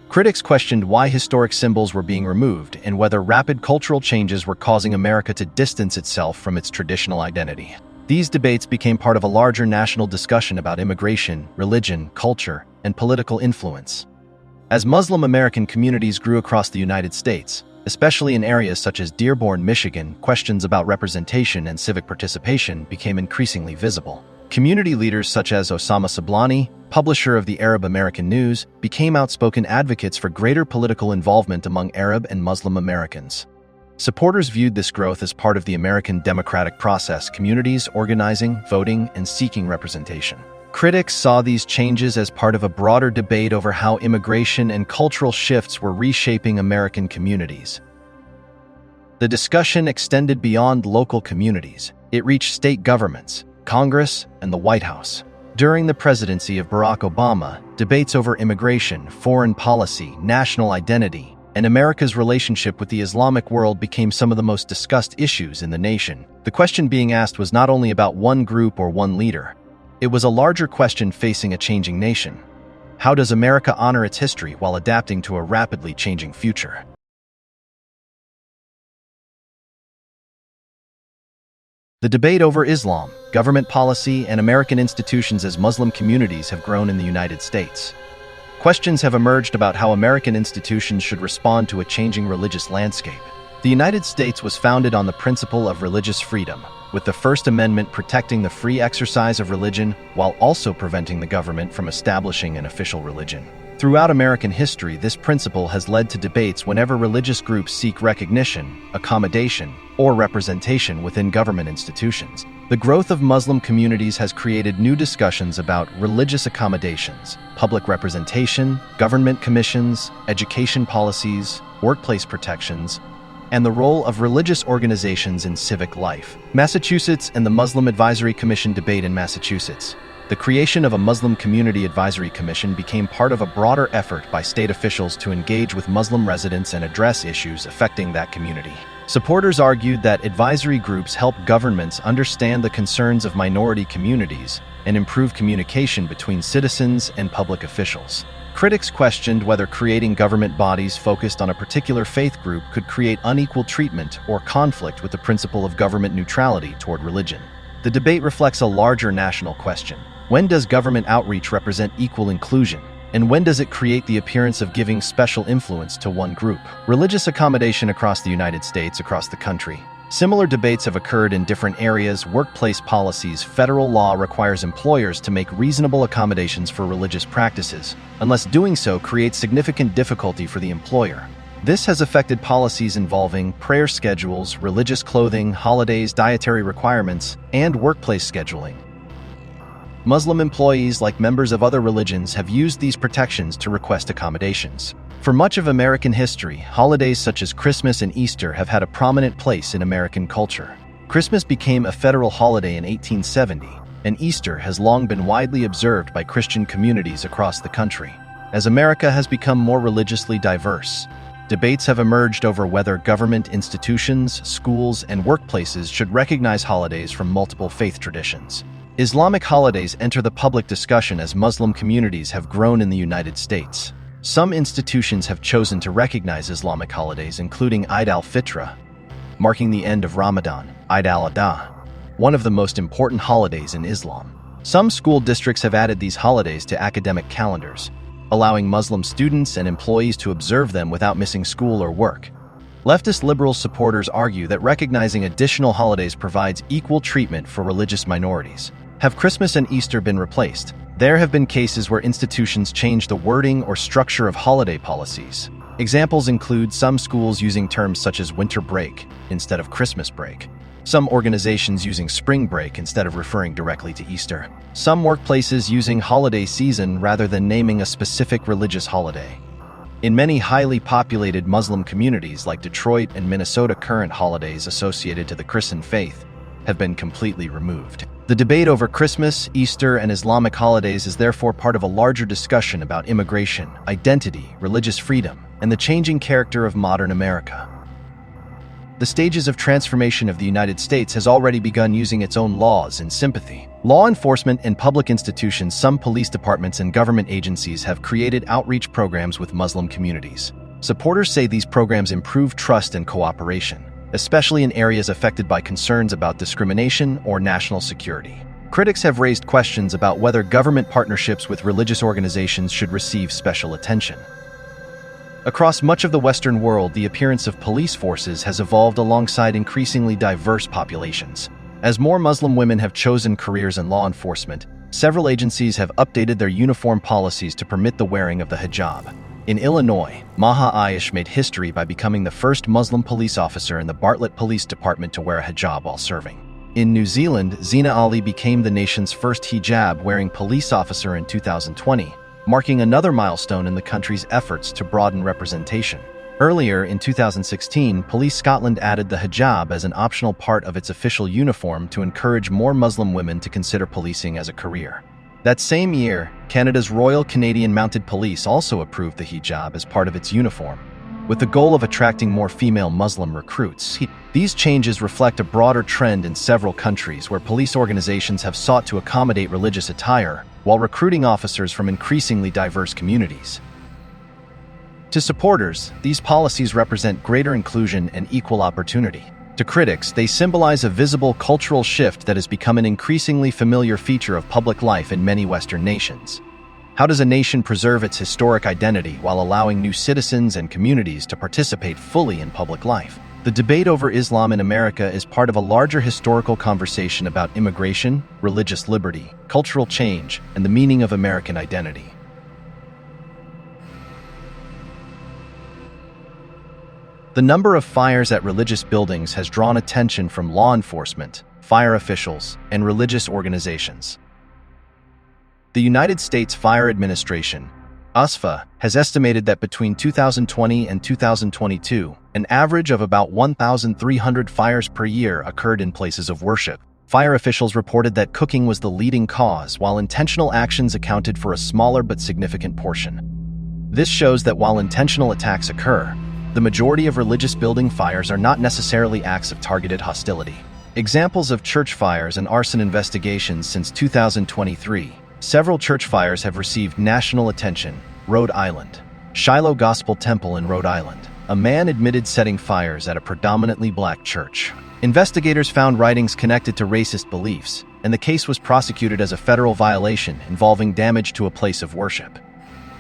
Critics questioned why historic symbols were being removed and whether rapid cultural changes were causing America to distance itself from its traditional identity. These debates became part of a larger national discussion about immigration, religion, culture, and political influence. As Muslim American communities grew across the United States, especially in areas such as Dearborn, Michigan, questions about representation and civic participation became increasingly visible. Community leaders such as Osama Sablani, publisher of the Arab American News, became outspoken advocates for greater political involvement among Arab and Muslim Americans. Supporters viewed this growth as part of the American democratic process, communities organizing, voting, and seeking representation. Critics saw these changes as part of a broader debate over how immigration and cultural shifts were reshaping American communities. The discussion extended beyond local communities. It reached state governments, Congress, and the White House. During the presidency of Barack Obama, debates over immigration, foreign policy, national identity, and America's relationship with the Islamic world became some of the most discussed issues in the nation. The question being asked was not only about one group or one leader. It was a larger question facing a changing nation. How does America honor its history while adapting to a rapidly changing future? The debate over Islam, government policy, and American institutions as Muslim communities have grown in the United States. Questions have emerged about how American institutions should respond to a changing religious landscape. The United States was founded on the principle of religious freedom, with the First Amendment protecting the free exercise of religion while also preventing the government from establishing an official religion. Throughout American history, this principle has led to debates whenever religious groups seek recognition, accommodation, or representation within government institutions. The growth of Muslim communities has created new discussions about religious accommodations, public representation, government commissions, education policies, workplace protections, and the role of religious organizations in civic life. Massachusetts and the Muslim Advisory Commission debate in Massachusetts. The creation of a Muslim Community Advisory Commission became part of a broader effort by state officials to engage with Muslim residents and address issues affecting that community. Supporters argued that advisory groups help governments understand the concerns of minority communities and improve communication between citizens and public officials. Critics questioned whether creating government bodies focused on a particular faith group could create unequal treatment or conflict with the principle of government neutrality toward religion. The debate reflects a larger national question. When does government outreach represent equal inclusion? And when does it create the appearance of giving special influence to one group? Religious accommodation across the United States, across the country. Similar debates have occurred in different areas. Workplace policies. Federal law requires employers to make reasonable accommodations for religious practices, unless doing so creates significant difficulty for the employer. This has affected policies involving prayer schedules, religious clothing, holidays, dietary requirements, and workplace scheduling. Muslim employees, like members of other religions, have used these protections to request accommodations. For much of American history, holidays such as Christmas and Easter have had a prominent place in American culture. Christmas became a federal holiday in 1870, and Easter has long been widely observed by Christian communities across the country. As America has become more religiously diverse, debates have emerged over whether government institutions, schools, and workplaces should recognize holidays from multiple faith traditions. Islamic holidays enter the public discussion as Muslim communities have grown in the United States. Some institutions have chosen to recognize Islamic holidays, including Eid al-Fitr, marking the end of Ramadan, Eid al-Adha, one of the most important holidays in Islam. Some school districts have added these holidays to academic calendars, allowing Muslim students and employees to observe them without missing school or work. Leftist liberal supporters argue that recognizing additional holidays provides equal treatment for religious minorities. Have Christmas and Easter been replaced? There have been cases where institutions change the wording or structure of holiday policies. Examples include some schools using terms such as winter break instead of Christmas break, some organizations using spring break instead of referring directly to Easter, some workplaces using holiday season rather than naming a specific religious holiday. In many highly populated Muslim communities like Detroit and Minnesota, current holidays associated to the Christian faith have been completely removed. The debate over Christmas, Easter, and Islamic holidays is therefore part of a larger discussion about immigration, identity, religious freedom, and the changing character of modern America. The stages of transformation of the United States has already begun using its own laws in sympathy. Law enforcement and public institutions, some police departments and government agencies have created outreach programs with Muslim communities. Supporters say these programs improve trust and cooperation, especially in areas affected by concerns about discrimination or national security. Critics have raised questions about whether government partnerships with religious organizations should receive special attention. Across much of the Western world, the appearance of police forces has evolved alongside increasingly diverse populations. As more Muslim women have chosen careers in law enforcement, several agencies have updated their uniform policies to permit the wearing of the hijab. In Illinois, Maha Aish made history by becoming the first Muslim police officer in the Bartlett Police Department to wear a hijab while serving. In New Zealand, Zina Ali became the nation's first hijab-wearing police officer in 2020, marking another milestone in the country's efforts to broaden representation. Earlier, in 2016, Police Scotland added the hijab as an optional part of its official uniform to encourage more Muslim women to consider policing as a career. That same year, Canada's Royal Canadian Mounted Police also approved the hijab as part of its uniform, with the goal of attracting more female Muslim recruits. These changes reflect a broader trend in several countries where police organizations have sought to accommodate religious attire while recruiting officers from increasingly diverse communities. To supporters, these policies represent greater inclusion and equal opportunity. To critics, they symbolize a visible cultural shift that has become an increasingly familiar feature of public life in many Western nations. How does a nation preserve its historic identity while allowing new citizens and communities to participate fully in public life? The debate over Islam in America is part of a larger historical conversation about immigration, religious liberty, cultural change, and the meaning of American identity. The number of fires at religious buildings has drawn attention from law enforcement, fire officials, and religious organizations. The United States Fire Administration, USFA, has estimated that between 2020 and 2022, an average of about 1,300 fires per year occurred in places of worship. Fire officials reported that cooking was the leading cause, while intentional actions accounted for a smaller but significant portion. This shows that while intentional attacks occur, the majority of religious building fires are not necessarily acts of targeted hostility. Examples of church fires and arson investigations since 2023. Several church fires have received national attention. Rhode Island. Shiloh Gospel Temple in Rhode Island. A man admitted setting fires at a predominantly black church. Investigators found writings connected to racist beliefs, and the case was prosecuted as a federal violation involving damage to a place of worship.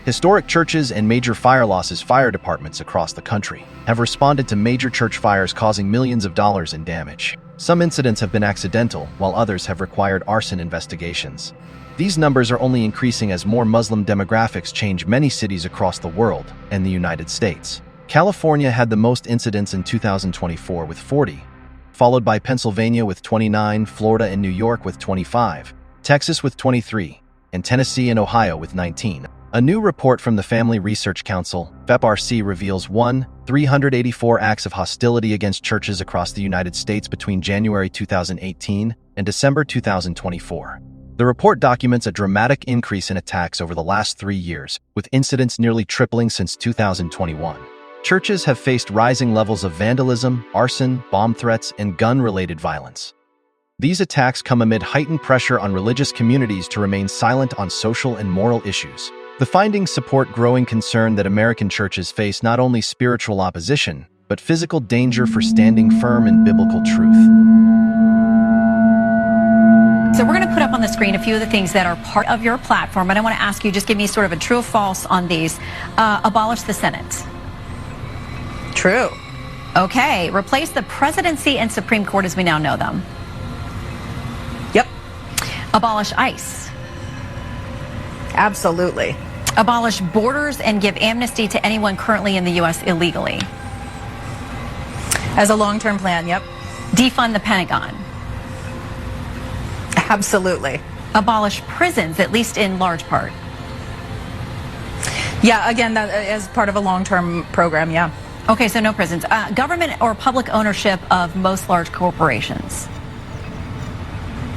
Historic churches and major fire losses fire departments across the country have responded to major church fires causing millions of dollars in damage. Some incidents have been accidental, while others have required arson investigations. These numbers are only increasing as more Muslim demographics change many cities across the world and the United States. California had the most incidents in 2024 with 40, followed by Pennsylvania with 29, Florida and New York with 25, Texas with 23, and Tennessee and Ohio with 19. A new report from the Family Research Council, FEPRC, reveals 384 acts of hostility against churches across the United States between January 2018 and December 2024. The report documents a dramatic increase in attacks over the last 3 years, with incidents nearly tripling since 2021. Churches have faced rising levels of vandalism, arson, bomb threats, and gun-related violence. These attacks come amid heightened pressure on religious communities to remain silent on social and moral issues. The findings support growing concern that American churches face not only spiritual opposition, but physical danger for standing firm in biblical truth. So we're going to put up on the screen a few of the things that are part of your platform, but I want to ask you, just give me sort of a true or false on these. Abolish the Senate. True. Okay. Replace the presidency and Supreme Court as we now know them. Yep. Abolish ICE. Absolutely. Abolish borders and give amnesty to anyone currently in the U.S. illegally. As a long-term plan, yep. Defund the Pentagon. Absolutely. Abolish prisons, at least in large part. Yeah, again, that as part of a long-term program, yeah. Okay, so no prisons. Government or public ownership of most large corporations?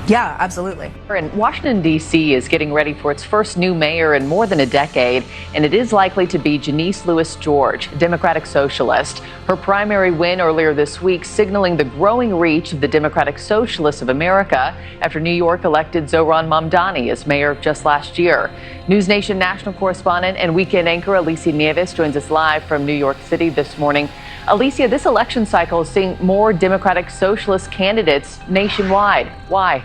Yeah, absolutely. And Washington, D.C. is getting ready for its first new mayor in more than a decade, and it is likely to be Janice Lewis-George, Democratic Socialist. Her primary win earlier this week signaling the growing reach of the Democratic Socialists of America after New York elected Zohran Mamdani as mayor just last year. News Nation national correspondent and weekend anchor Alicia Nieves joins us live from New York City this morning. Alicia, this election cycle is seeing more Democratic Socialist candidates nationwide. Why?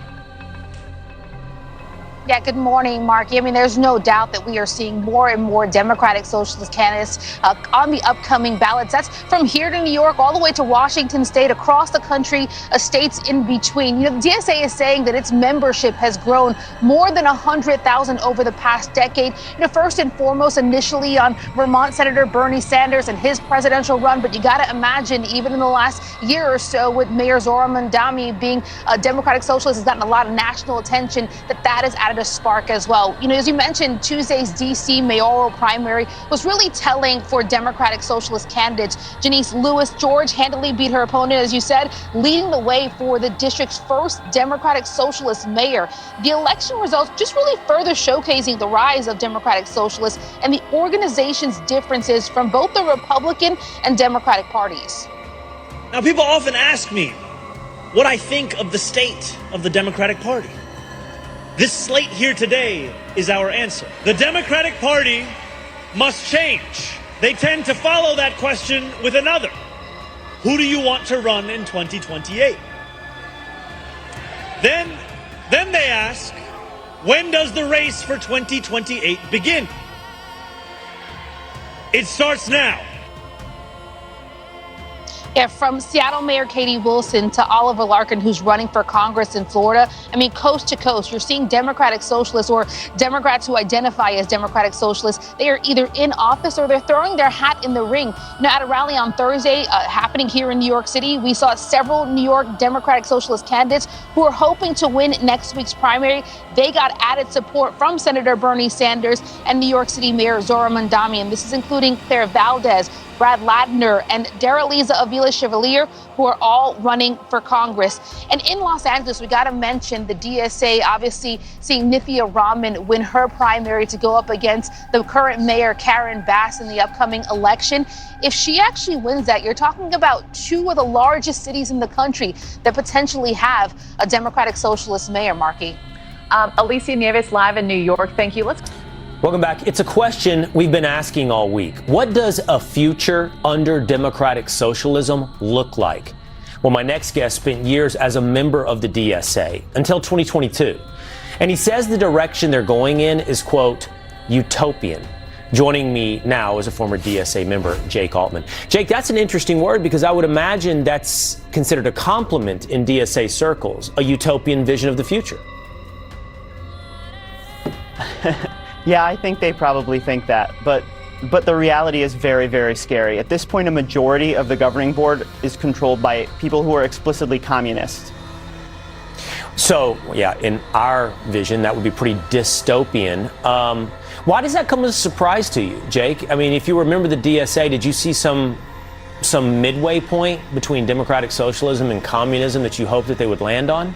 Yeah, good morning, Mark. I mean, there's no doubt that we are seeing more and more Democratic Socialist candidates on the upcoming ballots. That's from here to New York, all the way to Washington State, across the country, states in between. You know, the DSA is saying that its membership has grown more than 100,000 over the past decade. You know, first and foremost, initially on Vermont Senator Bernie Sanders and his presidential run. But you got to imagine, even in the last year or so, with Mayor Zohran Mamdani being a Democratic Socialist, has gotten a lot of national attention, that has added a spark as well. You know, as you mentioned, Tuesday's D.C. mayoral primary was really telling for Democratic Socialist candidates. Janice Lewis-George handily beat her opponent, as you said, leading the way for the district's first Democratic Socialist mayor. The election results just really further showcasing the rise of Democratic Socialists and the organization's differences from both the Republican and Democratic parties. Now, people often ask me what I think of the state of the Democratic Party. This slate here today is our answer. The Democratic Party must change. They tend to follow that question with another. Who do you want to run in 2028? Then they ask, when does the race for 2028 begin? It starts now. Yeah, from Seattle Mayor Katie Wilson to Oliver Larkin, who's running for Congress in Florida. I mean, coast to coast, you're seeing Democratic Socialists or Democrats who identify as Democratic Socialists. They are either in office or they're throwing their hat in the ring. You know, at a rally on Thursday happening here in New York City, we saw several New York Democratic Socialist candidates who are hoping to win next week's primary. They got added support from Senator Bernie Sanders and New York City Mayor Zohran Mamdani. And this is including Claire Valdez, Brad Ladner, and Darreliza Avila Chevalier, who are all running for Congress. And in Los Angeles, we got to mention the DSA, obviously seeing Nithya Raman win her primary to go up against the current mayor, Karen Bass, in the upcoming election. If she actually wins that, you're talking about two of the largest cities in the country that potentially have a Democratic Socialist mayor, Marky. Alicia Nieves live in New York. Thank you. Welcome back. It's a question we've been asking all week. What does a future under democratic socialism look like? Well, my next guest spent years as a member of the DSA until 2022. And he says the direction they're going in is, quote, utopian. Joining me now is a former DSA member, Jake Altman. Jake, that's an interesting word because I would imagine that's considered a compliment in DSA circles, a utopian vision of the future. Yeah, I think they probably think that, but the reality is very, very scary. At this point, a majority of the governing board is controlled by people who are explicitly communist. So, yeah, in our vision, that would be pretty dystopian. Why does that come as a surprise to you, Jake? I mean, if you remember the DSA, did you see some midway point between democratic socialism and communism that you hoped that they would land on?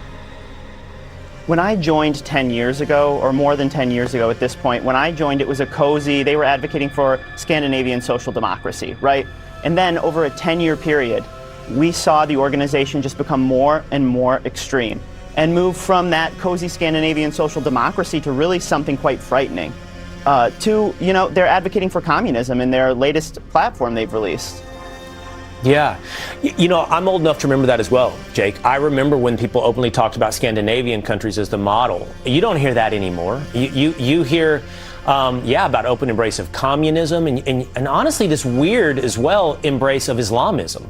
When I joined 10 years ago, or more than 10 years ago at this point, when I joined, it was a cozy, they were advocating for Scandinavian social democracy, right? And then over a 10-year period, we saw the organization just become more and more extreme and move from that cozy Scandinavian social democracy to really something quite frightening. They're advocating for communism in their latest platform they've released. Yeah. I'm old enough to remember that as well, Jake. I remember when people openly talked about Scandinavian countries as the model. You don't hear that anymore. You hear, about open embrace of communism and honestly this weird as well embrace of Islamism.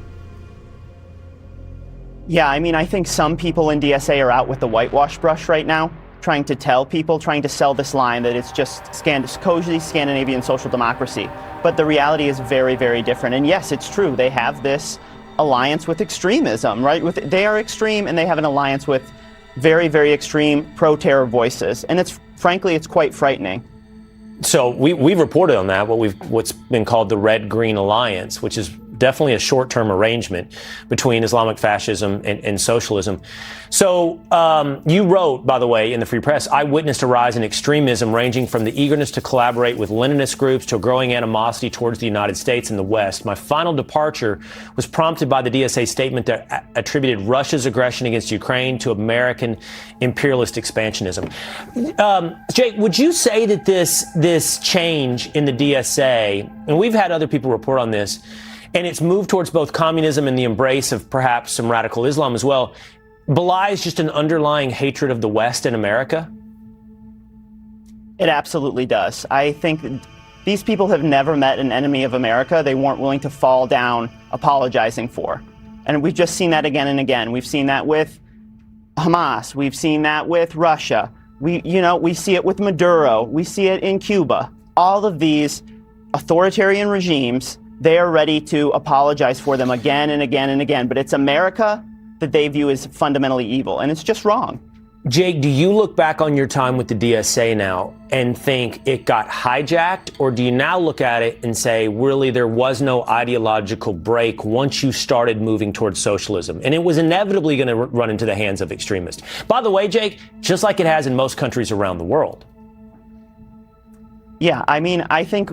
Yeah, I mean, I think some people in DSA are out with the whitewash brush right now, trying to sell this line that it's just cozy Scandinavian social democracy. But the reality is very, very different. And yes, it's true. They have this alliance with extremism, right? They are extreme and they have an alliance with very, very extreme pro-terror voices. And frankly, it's quite frightening. So we've reported on that, what's been called the Red-Green Alliance, which is definitely a short-term arrangement between Islamic fascism and socialism. So you wrote, by the way, in the Free Press, I witnessed a rise in extremism ranging from the eagerness to collaborate with Leninist groups to a growing animosity towards the United States and the West. My final departure was prompted by the DSA statement that attributed Russia's aggression against Ukraine to American imperialist expansionism. Jake, would you say that this change in the DSA, and we've had other people report on this, and its move towards both communism and the embrace of perhaps some radical Islam as well, belies just an underlying hatred of the West and America? It absolutely does. I think these people have never met an enemy of America they weren't willing to fall down apologizing for. And we've just seen that again and again. We've seen that with Hamas. We've seen that with Russia. We see it with Maduro. We see it in Cuba. All of these authoritarian regimes, they are ready to apologize for them again and again and again. But it's America that they view as fundamentally evil, and it's just wrong. Jake, do you look back on your time with the DSA now and think it got hijacked, or do you now look at it and say, really, there was no ideological break once you started moving towards socialism, and it was inevitably going to run into the hands of extremists? By the way, Jake, just like it has in most countries around the world. Yeah, I mean, I think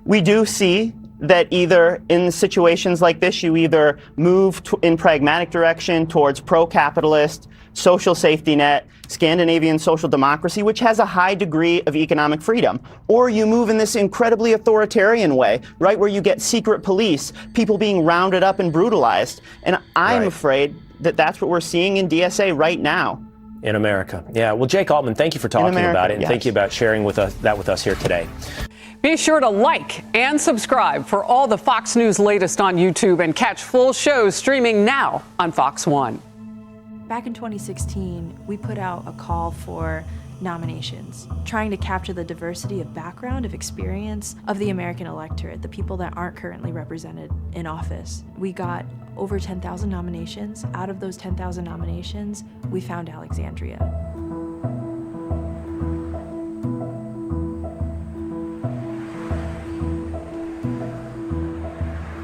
we do see that either in situations like this, you either move in pragmatic direction towards pro-capitalist, social safety net, Scandinavian social democracy, which has a high degree of economic freedom, or you move in this incredibly authoritarian way, right, where you get secret police, people being rounded up and brutalized. And I'm afraid that that's what we're seeing in DSA right now. In America. Yeah. Well, Jake Altman, thank you for talking about it, and thank you about sharing that with us here today. Be sure to like and subscribe for all the Fox News latest on YouTube, and catch full shows streaming now on Fox One. Back in 2016, we put out a call for nominations, trying to capture the diversity of background, of experience of the American electorate, the people that aren't currently represented in office. We got over 10,000 nominations. Out of those 10,000 nominations, we found Alexandria.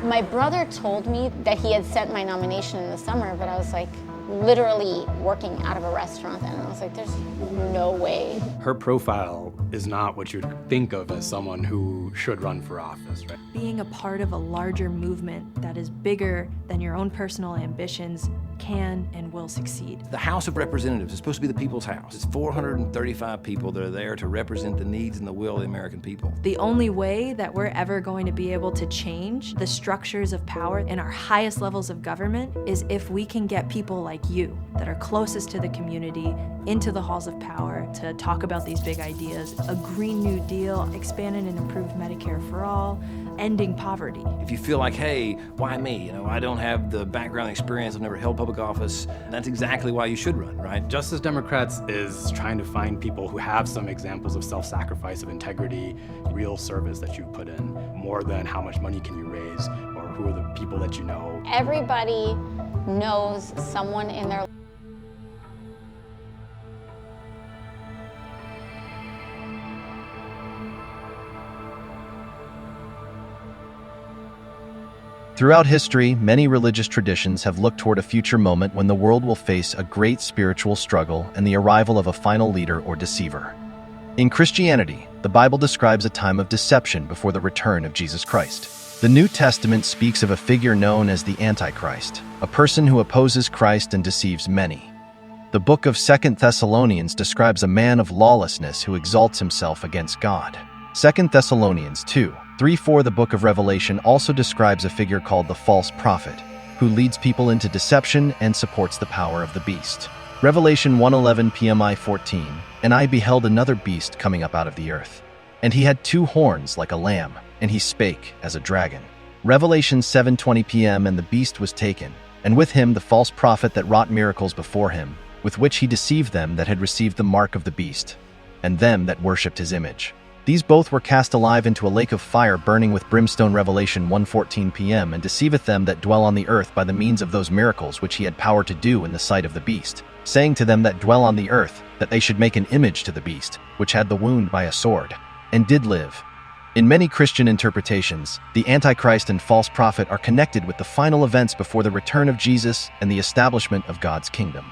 My brother told me that he had sent my nomination in the summer, but I was like literally working out of a restaurant then, and I was like, there's no way. Her profile is not what you'd think of as someone who should run for office, right? Being a part of a larger movement that is bigger than your own personal ambitions can and will succeed. The House of Representatives is supposed to be the people's house. It's 435 people that are there to represent the needs and the will of the American people. The only way that we're ever going to be able to change the structures of power in our highest levels of government is if we can get people like you that are closest to the community into the halls of power to talk about these big ideas. A Green New Deal, expanded and improved Medicare for all, ending poverty. If you feel like, hey, why me? I don't have the background experience, I've never held public office, that's exactly why you should run, right? Justice Democrats is trying to find people who have some examples of self-sacrifice, of integrity, real service that you've put in, more than how much money can you raise or who are the people that you know. Everybody knows someone in their Throughout history, many religious traditions have looked toward a future moment when the world will face a great spiritual struggle and the arrival of a final leader or deceiver. In Christianity, the Bible describes a time of deception before the return of Jesus Christ. The New Testament speaks of a figure known as the Antichrist, a person who opposes Christ and deceives many. The book of Second Thessalonians describes a man of lawlessness who exalts himself against God. Second Thessalonians 2:3-4. The book of Revelation also describes a figure called the false prophet, who leads people into deception and supports the power of the beast. Revelation 1:11 PMI 14, and I beheld another beast coming up out of the earth. And he had 2 horns like a lamb, and he spake as a dragon. Revelation 7:20 PM, and the beast was taken, and with him the false prophet that wrought miracles before him, with which he deceived them that had received the mark of the beast, and them that worshipped his image. These both were cast alive into a lake of fire burning with brimstone. Revelation 1:14 PM, and deceiveth them that dwell on the earth by the means of those miracles which he had power to do in the sight of the beast, saying to them that dwell on the earth that they should make an image to the beast, which had the wound by a sword. and did live. In many Christian interpretations, the Antichrist and false prophet are connected with the final events before the return of Jesus and the establishment of God's kingdom.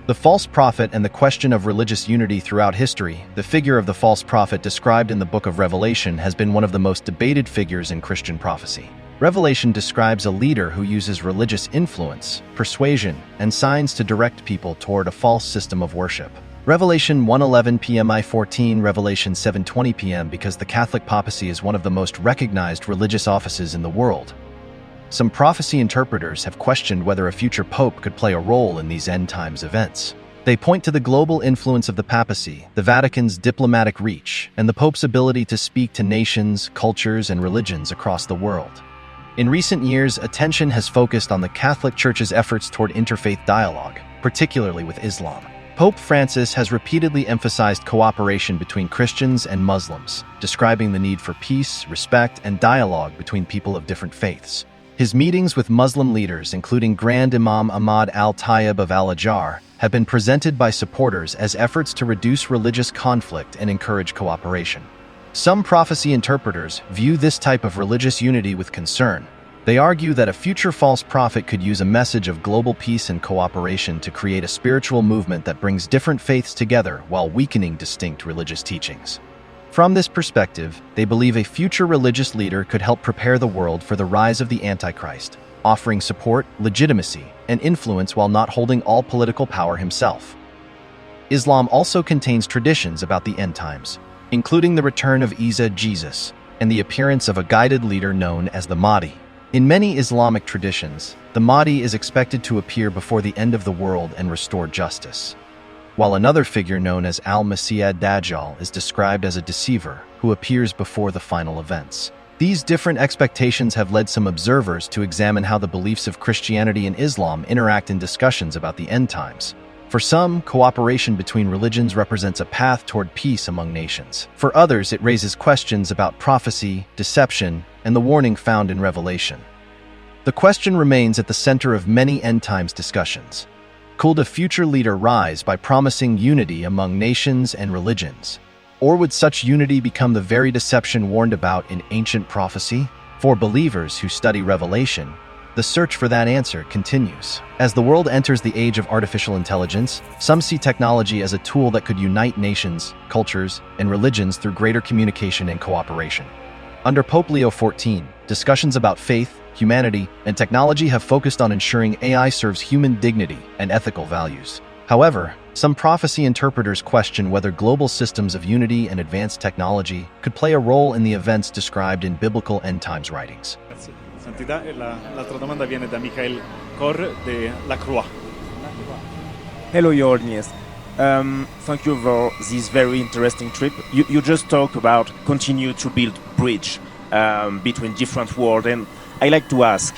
The false prophet and the question of religious unity throughout history. The figure of the false prophet described in the book of Revelation has been one of the most debated figures in Christian prophecy. Revelation describes a leader who uses religious influence, persuasion, and signs to direct people toward a false system of worship. Revelation 1:11 p.m. I-14, Revelation 7:20 p.m. because the Catholic papacy is one of the most recognized religious offices in the world. Some prophecy interpreters have questioned whether a future pope could play a role in these end times events. They point to the global influence of the papacy, the Vatican's diplomatic reach, and the pope's ability to speak to nations, cultures, and religions across the world. In recent years, attention has focused on the Catholic Church's efforts toward interfaith dialogue, particularly with Islam. Pope Francis has repeatedly emphasized cooperation between Christians and Muslims, describing the need for peace, respect, and dialogue between people of different faiths. His meetings with Muslim leaders, including Grand Imam Ahmad al-Tayyib of Al-Ajjar, have been presented by supporters as efforts to reduce religious conflict and encourage cooperation. Some prophecy interpreters view this type of religious unity with concern. They argue that a future false prophet could use a message of global peace and cooperation to create a spiritual movement that brings different faiths together while weakening distinct religious teachings. From this perspective, they believe a future religious leader could help prepare the world for the rise of the Antichrist, offering support, legitimacy, and influence while not holding all political power himself. Islam also contains traditions about the end times, including the return of Isa, Jesus, and the appearance of a guided leader known as the Mahdi. In many Islamic traditions, the Mahdi is expected to appear before the end of the world and restore justice, while another figure known as Al-Masih ad-Dajjal is described as a deceiver who appears before the final events. These different expectations have led some observers to examine how the beliefs of Christianity and Islam interact in discussions about the end times. For some, cooperation between religions represents a path toward peace among nations. For others, it raises questions about prophecy, deception, and the warning found in Revelation. The question remains at the center of many end times discussions. Could a future leader rise by promising unity among nations and religions? Or would such unity become the very deception warned about in ancient prophecy? For believers who study Revelation, the search for that answer continues. As the world enters the age of artificial intelligence, some see technology as a tool that could unite nations, cultures, and religions through greater communication and cooperation. Under Pope Leo XIV, discussions about faith, humanity, and technology have focused on ensuring AI serves human dignity and ethical values. However, some prophecy interpreters question whether global systems of unity and advanced technology could play a role in the events described in biblical end times writings. Santità, l'altra domanda viene da Michael Cor de La Croix. Hello, Your Holiness. Thank you for this very interesting trip. You just talked about continue to build bridge between different worlds, and I like to ask,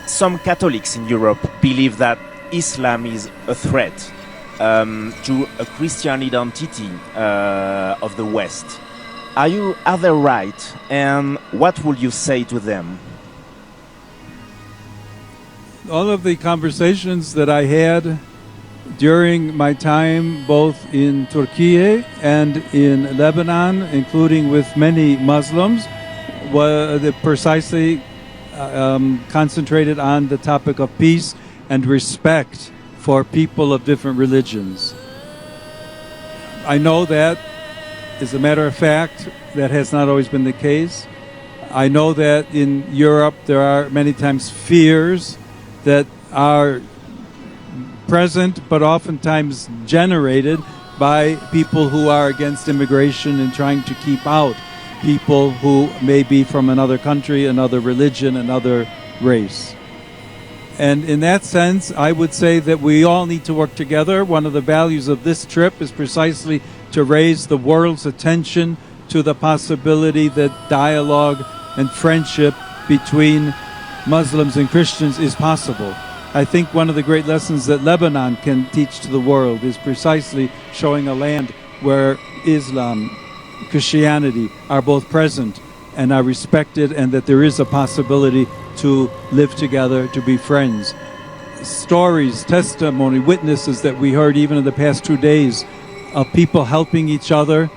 some Catholics in Europe believe that Islam is a threat to a Christian identity of the West. Are they right? And what would you say to them? All of the conversations that I had during my time both in Turkey and in Lebanon, including with many Muslims, were precisely concentrated on the topic of peace and respect for people of different religions. I know that, as a matter of fact, that has not always been the case. I know that in Europe there are many times fears that are present but oftentimes generated by people who are against immigration and trying to keep out people who may be from another country, another religion, another race. And in that sense, I would say that we all need to work together. One of the values of this trip is precisely to raise the world's attention to the possibility that dialogue and friendship between Muslims and Christians is possible. I think one of the great lessons that Lebanon can teach to the world is precisely showing a land where Islam, Christianity are both present and are respected, and that there is a possibility to live together, to be friends. stories, testimony, witnesses that we heard even in the past 2 days of people helping each other,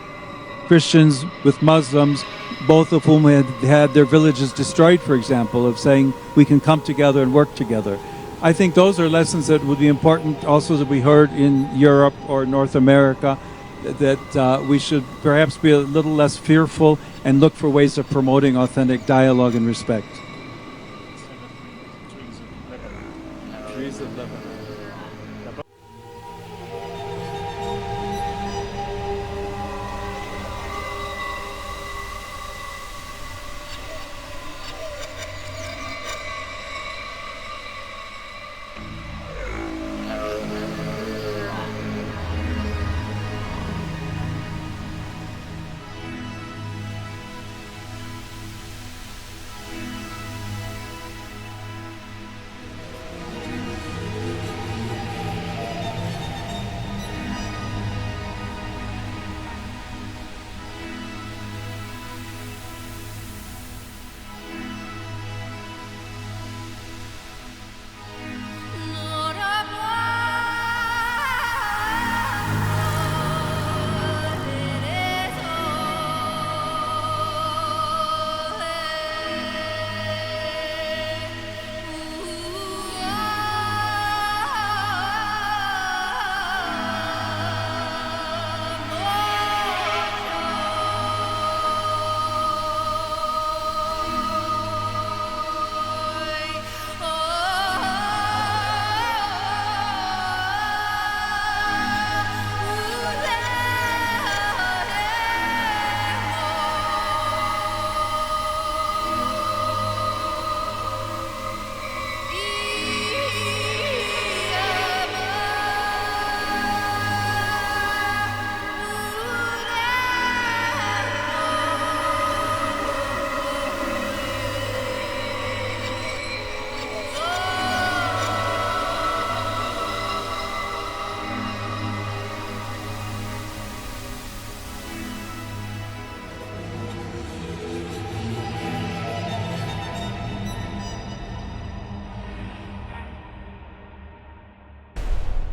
Christians with Muslims, both of whom had their villages destroyed, for example, of saying we can come together and work together. I think those are lessons that would be important also that we heard in Europe or North America, that we should perhaps be a little less fearful and look for ways of promoting authentic dialogue and respect.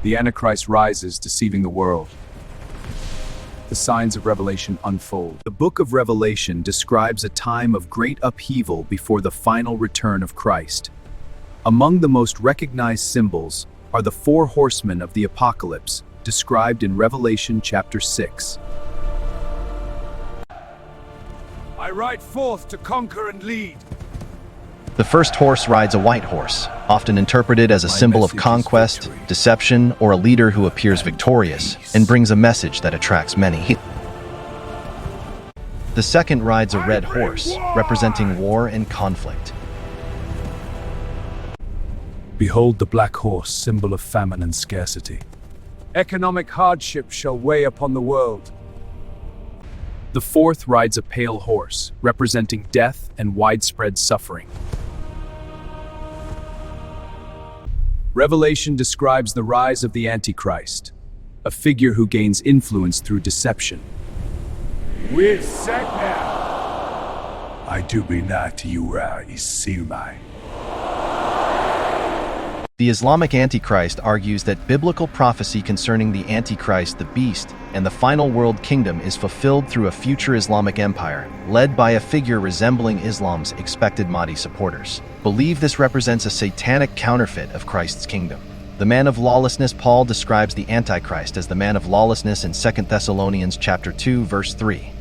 The Antichrist rises, deceiving the world. The signs of Revelation unfold. The book of Revelation describes a time of great upheaval before the final return of Christ. Among the most recognized symbols are the four horsemen of the apocalypse, described in Revelation chapter 6. I ride forth to conquer and lead. The first horse rides a white horse, often interpreted as a symbol of conquest, deception, or a leader who appears victorious and brings a message that attracts many. The second rides a red horse, representing war and conflict. Behold the black horse, symbol of famine and scarcity. Economic hardship shall weigh upon the world. The fourth rides a pale horse, representing death and widespread suffering. Revelation describes the rise of the Antichrist, a figure who gains influence through deception. We're set now. I do be not to you is Sirmai. The Islamic Antichrist argues that biblical prophecy concerning the Antichrist, the beast, and the final world kingdom is fulfilled through a future Islamic empire, led by a figure resembling Islam's expected Mahdi supporters. Believe this represents a satanic counterfeit of Christ's kingdom. The man of lawlessness. Paul describes the Antichrist as the man of lawlessness in Second Thessalonians chapter 2, verse 3.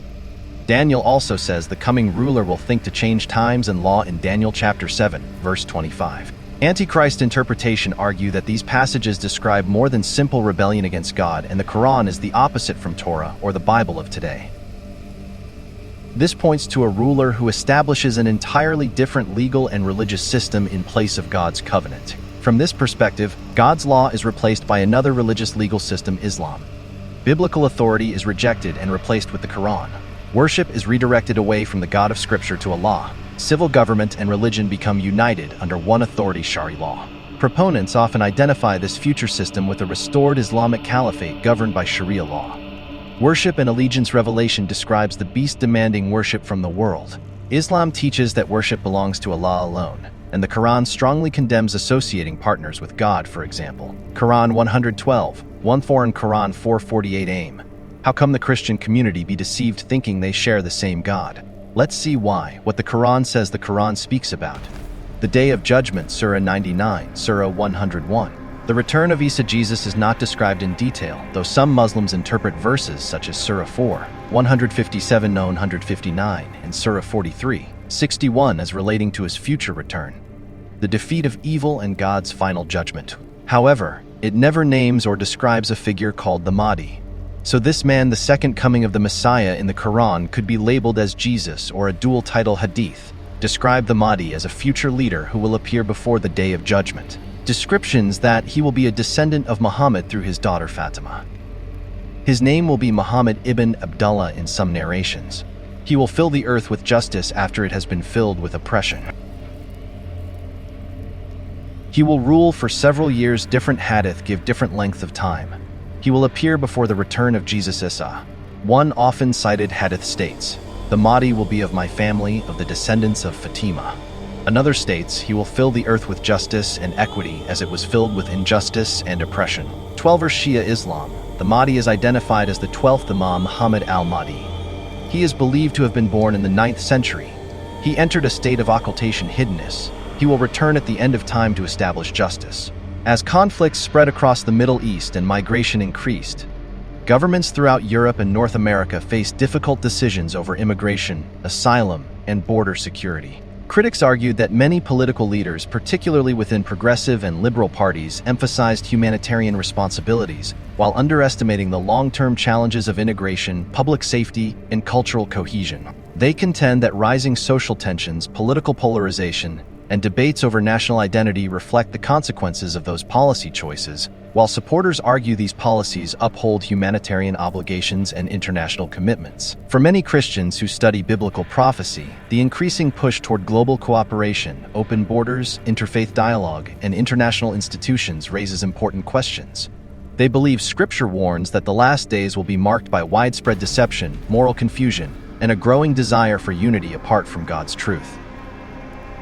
Daniel also says the coming ruler will think to change times and law in Daniel chapter 7, verse 25. Antichrist interpretation argue that these passages describe more than simple rebellion against God, and the Quran is the opposite from Torah or the Bible of today. This points to a ruler who establishes an entirely different legal and religious system in place of God's covenant. From this perspective, God's law is replaced by another religious legal system, Islam. Biblical authority is rejected and replaced with the Quran. Worship is redirected away from the God of Scripture to Allah. Civil government and religion become united under one authority, Shari law. Proponents often identify this future system with a restored Islamic caliphate governed by Sharia law. Worship and allegiance. Revelation describes the beast demanding worship from the world. Islam teaches that worship belongs to Allah alone. and the Quran strongly condemns associating partners with God, for example. Quran 112:14 and Quran 448 aim. How come the Christian community be deceived thinking they share the same God? Let's see why. What the Quran says the Quran speaks about. The Day of Judgment, Surah 99, Surah 101. The return of Isa Jesus is not described in detail, though some Muslims interpret verses such as Surah 4, 157-159, and Surah 43:61 as relating to his future return. The defeat of evil and God's final judgment. However, it never names or describes a figure called the Mahdi. So this man, the second coming of the Messiah in the Quran, could be labeled as Jesus, or a dual title hadith, describe the Mahdi as a future leader who will appear before the Day of Judgment. Descriptions that he will be a descendant of Muhammad through his daughter Fatima. His name will be Muhammad ibn Abdullah in some narrations. He will fill the earth with justice after it has been filled with oppression. He will rule for several years. Different hadith give different length of time. He will appear before the return of Jesus Isa. One often cited hadith states, "The Mahdi will be of my family, of the descendants of Fatima." Another states, "He will fill the earth with justice and equity as it was filled with injustice and oppression." 12 Shia Islam. The Mahdi is identified as the 12th Imam Muhammad al-Mahdi. He is believed to have been born in the 9th century. He entered a state of occultation hiddenness. He will return at the end of time to establish justice. As conflicts spread across the Middle East and migration increased, governments throughout Europe and North America faced difficult decisions over immigration, asylum, and border security. Critics argued that many political leaders, particularly within progressive and liberal parties, emphasized humanitarian responsibilities while underestimating the long-term challenges of integration, public safety, and cultural cohesion. They contend that rising social tensions, political polarization, and debates over national identity reflect the consequences of those policy choices, while supporters argue these policies uphold humanitarian obligations and international commitments. For many Christians who study biblical prophecy, the increasing push toward global cooperation, open borders, interfaith dialogue, and international institutions raises important questions. They believe Scripture warns that the last days will be marked by widespread deception, moral confusion, and a growing desire for unity apart from God's truth.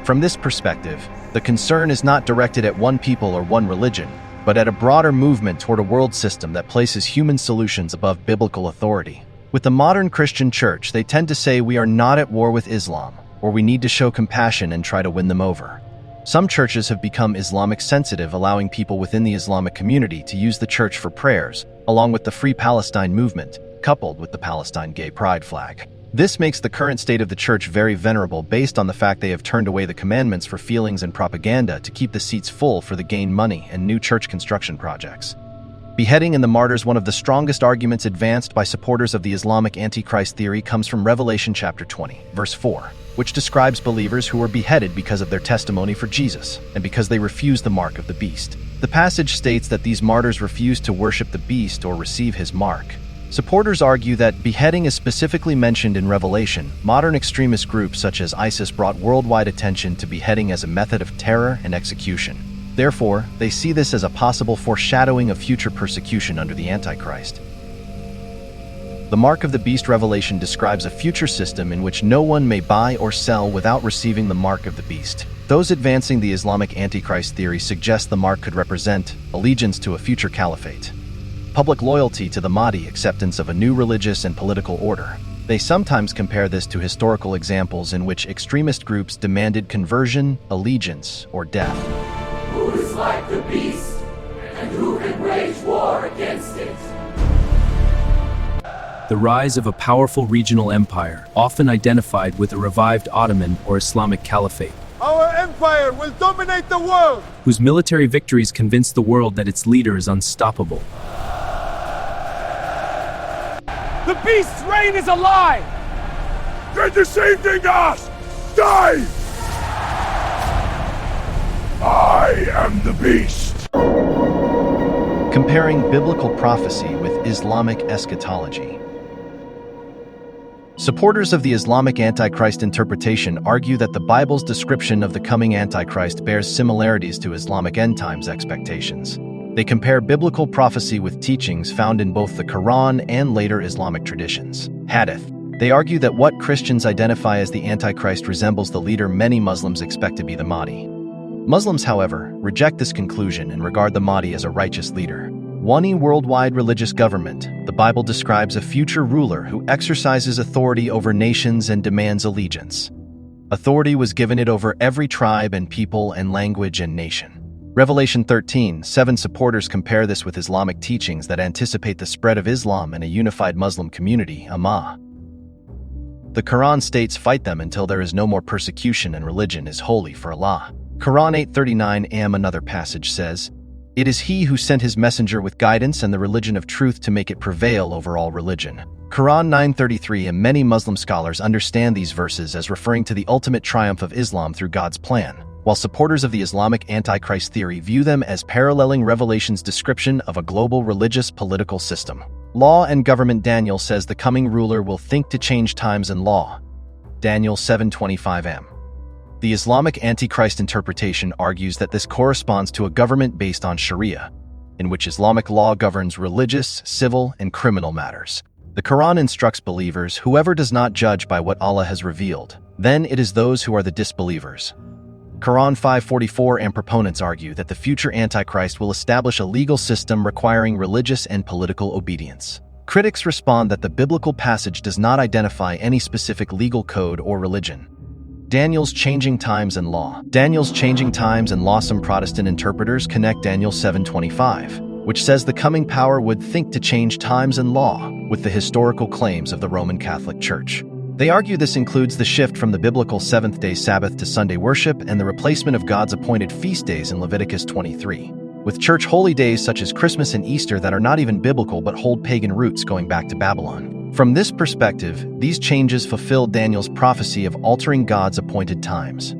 From this perspective, the concern is not directed at one people or one religion, but at a broader movement toward a world system that places human solutions above biblical authority. With the modern Christian church, they tend to say we are not at war with Islam, or we need to show compassion and try to win them over. Some churches have become Islamic sensitive, allowing people within the Islamic community to use the church for prayers, along with the Free Palestine movement, coupled with the Palestine gay pride flag. This makes the current state of the church very venerable based on the fact they have turned away the commandments for feelings and propaganda to keep the seats full for the gain money and new church construction projects. Beheading and the martyrs. One of the strongest arguments advanced by supporters of the Islamic Antichrist theory comes from Revelation chapter 20, verse 4, which describes believers who were beheaded because of their testimony for Jesus and because they refused the mark of the beast. The passage states that these martyrs refused to worship the beast or receive his mark. Supporters argue that beheading is specifically mentioned in Revelation. Modern extremist groups such as ISIS brought worldwide attention to beheading as a method of terror and execution. Therefore, they see this as a possible foreshadowing of future persecution under the Antichrist. The mark of the beast. Revelation describes a future system in which no one may buy or sell without receiving the mark of the beast. Those advancing the Islamic Antichrist theory suggest the mark could represent allegiance to a future caliphate, public loyalty to the Mahdi, acceptance of a new religious and political order. They sometimes compare this to historical examples in which extremist groups demanded conversion, allegiance, or death. Who is like the beast, and who can wage war against it? The rise of a powerful regional empire, often identified with a revived Ottoman or Islamic Caliphate, Our empire will dominate the world! whose military victories convinced the world that its leader is unstoppable. The beast's reign is a lie! They're deceiving us! Die! I am the beast! Comparing biblical prophecy with Islamic eschatology. Supporters of the Islamic Antichrist interpretation argue that the Bible's description of the coming Antichrist bears similarities to Islamic end times expectations. They compare biblical prophecy with teachings found in both the Quran and later Islamic traditions. Hadith. They argue that what Christians identify as the Antichrist resembles the leader many Muslims expect to be the Mahdi. Muslims, however, reject this conclusion and regard the Mahdi as a righteous leader. One worldwide religious government, the Bible describes a future ruler who exercises authority over nations and demands allegiance. Authority was given it over every tribe and people and language and nation. Revelation 13:7 supporters compare this with Islamic teachings that anticipate the spread of Islam and a unified Muslim community, Ummah. The Quran states, "Fight them until there is no more persecution and religion is holy for Allah." Quran 8:39. Another passage says, "It is He who sent His messenger with guidance and the religion of truth to make it prevail over all religion." Quran 9:33. And many Muslim scholars understand these verses as referring to the ultimate triumph of Islam through God's plan, while supporters of the Islamic Antichrist theory view them as paralleling Revelation's description of a global religious political system. Law and Government Daniel says the coming ruler will think to change times and law. Daniel 7:25. The Islamic Antichrist interpretation argues that this corresponds to a government based on Sharia, in which Islamic law governs religious, civil, and criminal matters. The Quran instructs believers, "Whoever does not judge by what Allah has revealed, then it is those who are the disbelievers." Quran 5:44. And proponents argue that the future Antichrist will establish a legal system requiring religious and political obedience. Critics respond that the biblical passage does not identify any specific legal code or religion. Daniel's changing times and law. Daniel's changing times and law. Some Protestant interpreters connect Daniel 7:25, which says the coming power would think to change times and law, with the historical claims of the Roman Catholic Church. They argue this includes the shift from the biblical seventh-day Sabbath to Sunday worship and the replacement of God's appointed feast days in Leviticus 23, with church holy days such as Christmas and Easter that are not even biblical but hold pagan roots going back to Babylon. From this perspective, these changes fulfill Daniel's prophecy of altering God's appointed times.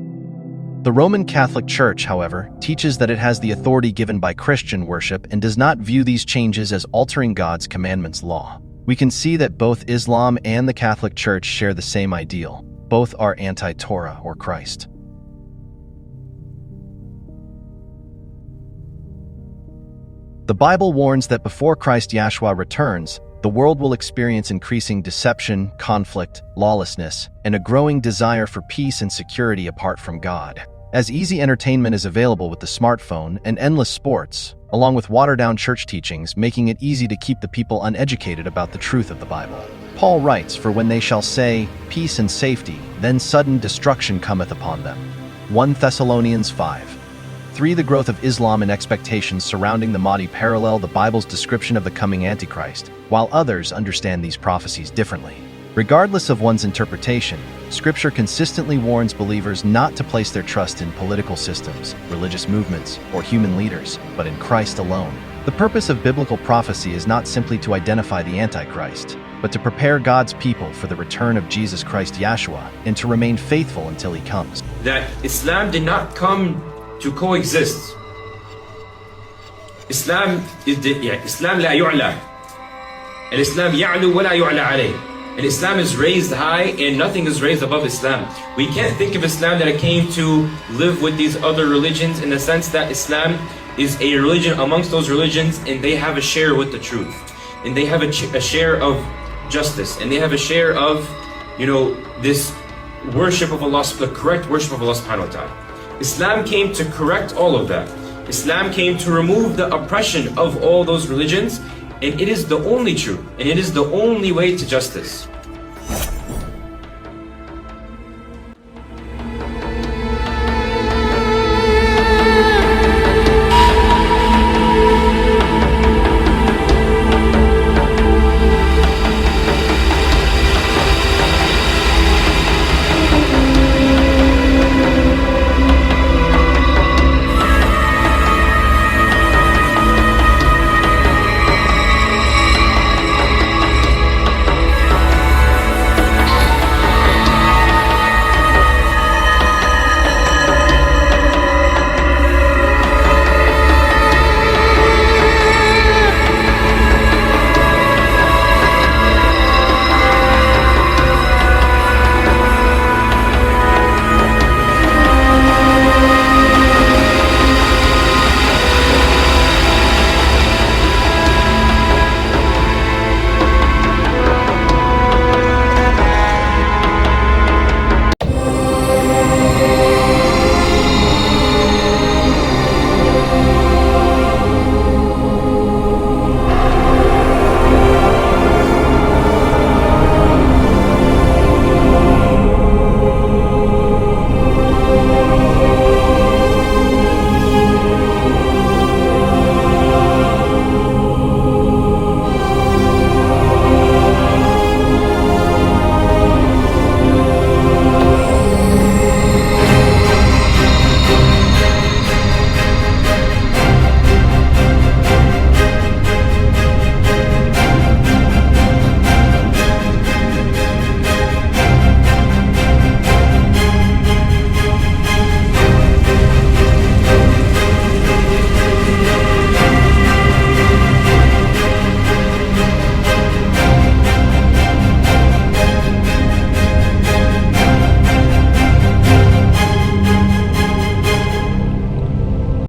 The Roman Catholic Church, however, teaches that it has the authority given by Christian worship and does not view these changes as altering God's commandments law. We can see that both Islam and the Catholic Church share the same ideal. Both are anti-Torah or Christ. The Bible warns that before Christ Yahshua returns, the world will experience increasing deception, conflict, lawlessness, and a growing desire for peace and security apart from God. As easy entertainment is available with the smartphone and endless sports, along with watered-down church teachings, making it easy to keep the people uneducated about the truth of the Bible. Paul writes, "For when they shall say, peace and safety, then sudden destruction cometh upon them." 1 Thessalonians 5:3. The growth of Islam and expectations surrounding the Mahdi parallel the Bible's description of the coming Antichrist, while others understand these prophecies differently. Regardless of one's interpretation, Scripture consistently warns believers not to place their trust in political systems, religious movements, or human leaders, but in Christ alone. The purpose of biblical prophecy is not simply to identify the Antichrist, but to prepare God's people for the return of Jesus Christ Yahshua and to remain faithful until He comes. That Islam did not come to coexist. Islam لا يعلى. الإسلام يعلو ولا يعلى عليه. And Islam is raised high and nothing is raised above Islam. We can't think of Islam that it came to live with these other religions in the sense that Islam is a religion amongst those religions and they have a share with the truth. And they have a share of justice. And they have a share of, this worship of Allah, the correct worship of Allah subhanahu wa ta'ala. Islam came to correct all of that. Islam came to remove the oppression of all those religions. And it is the only truth, and it is the only way to justice.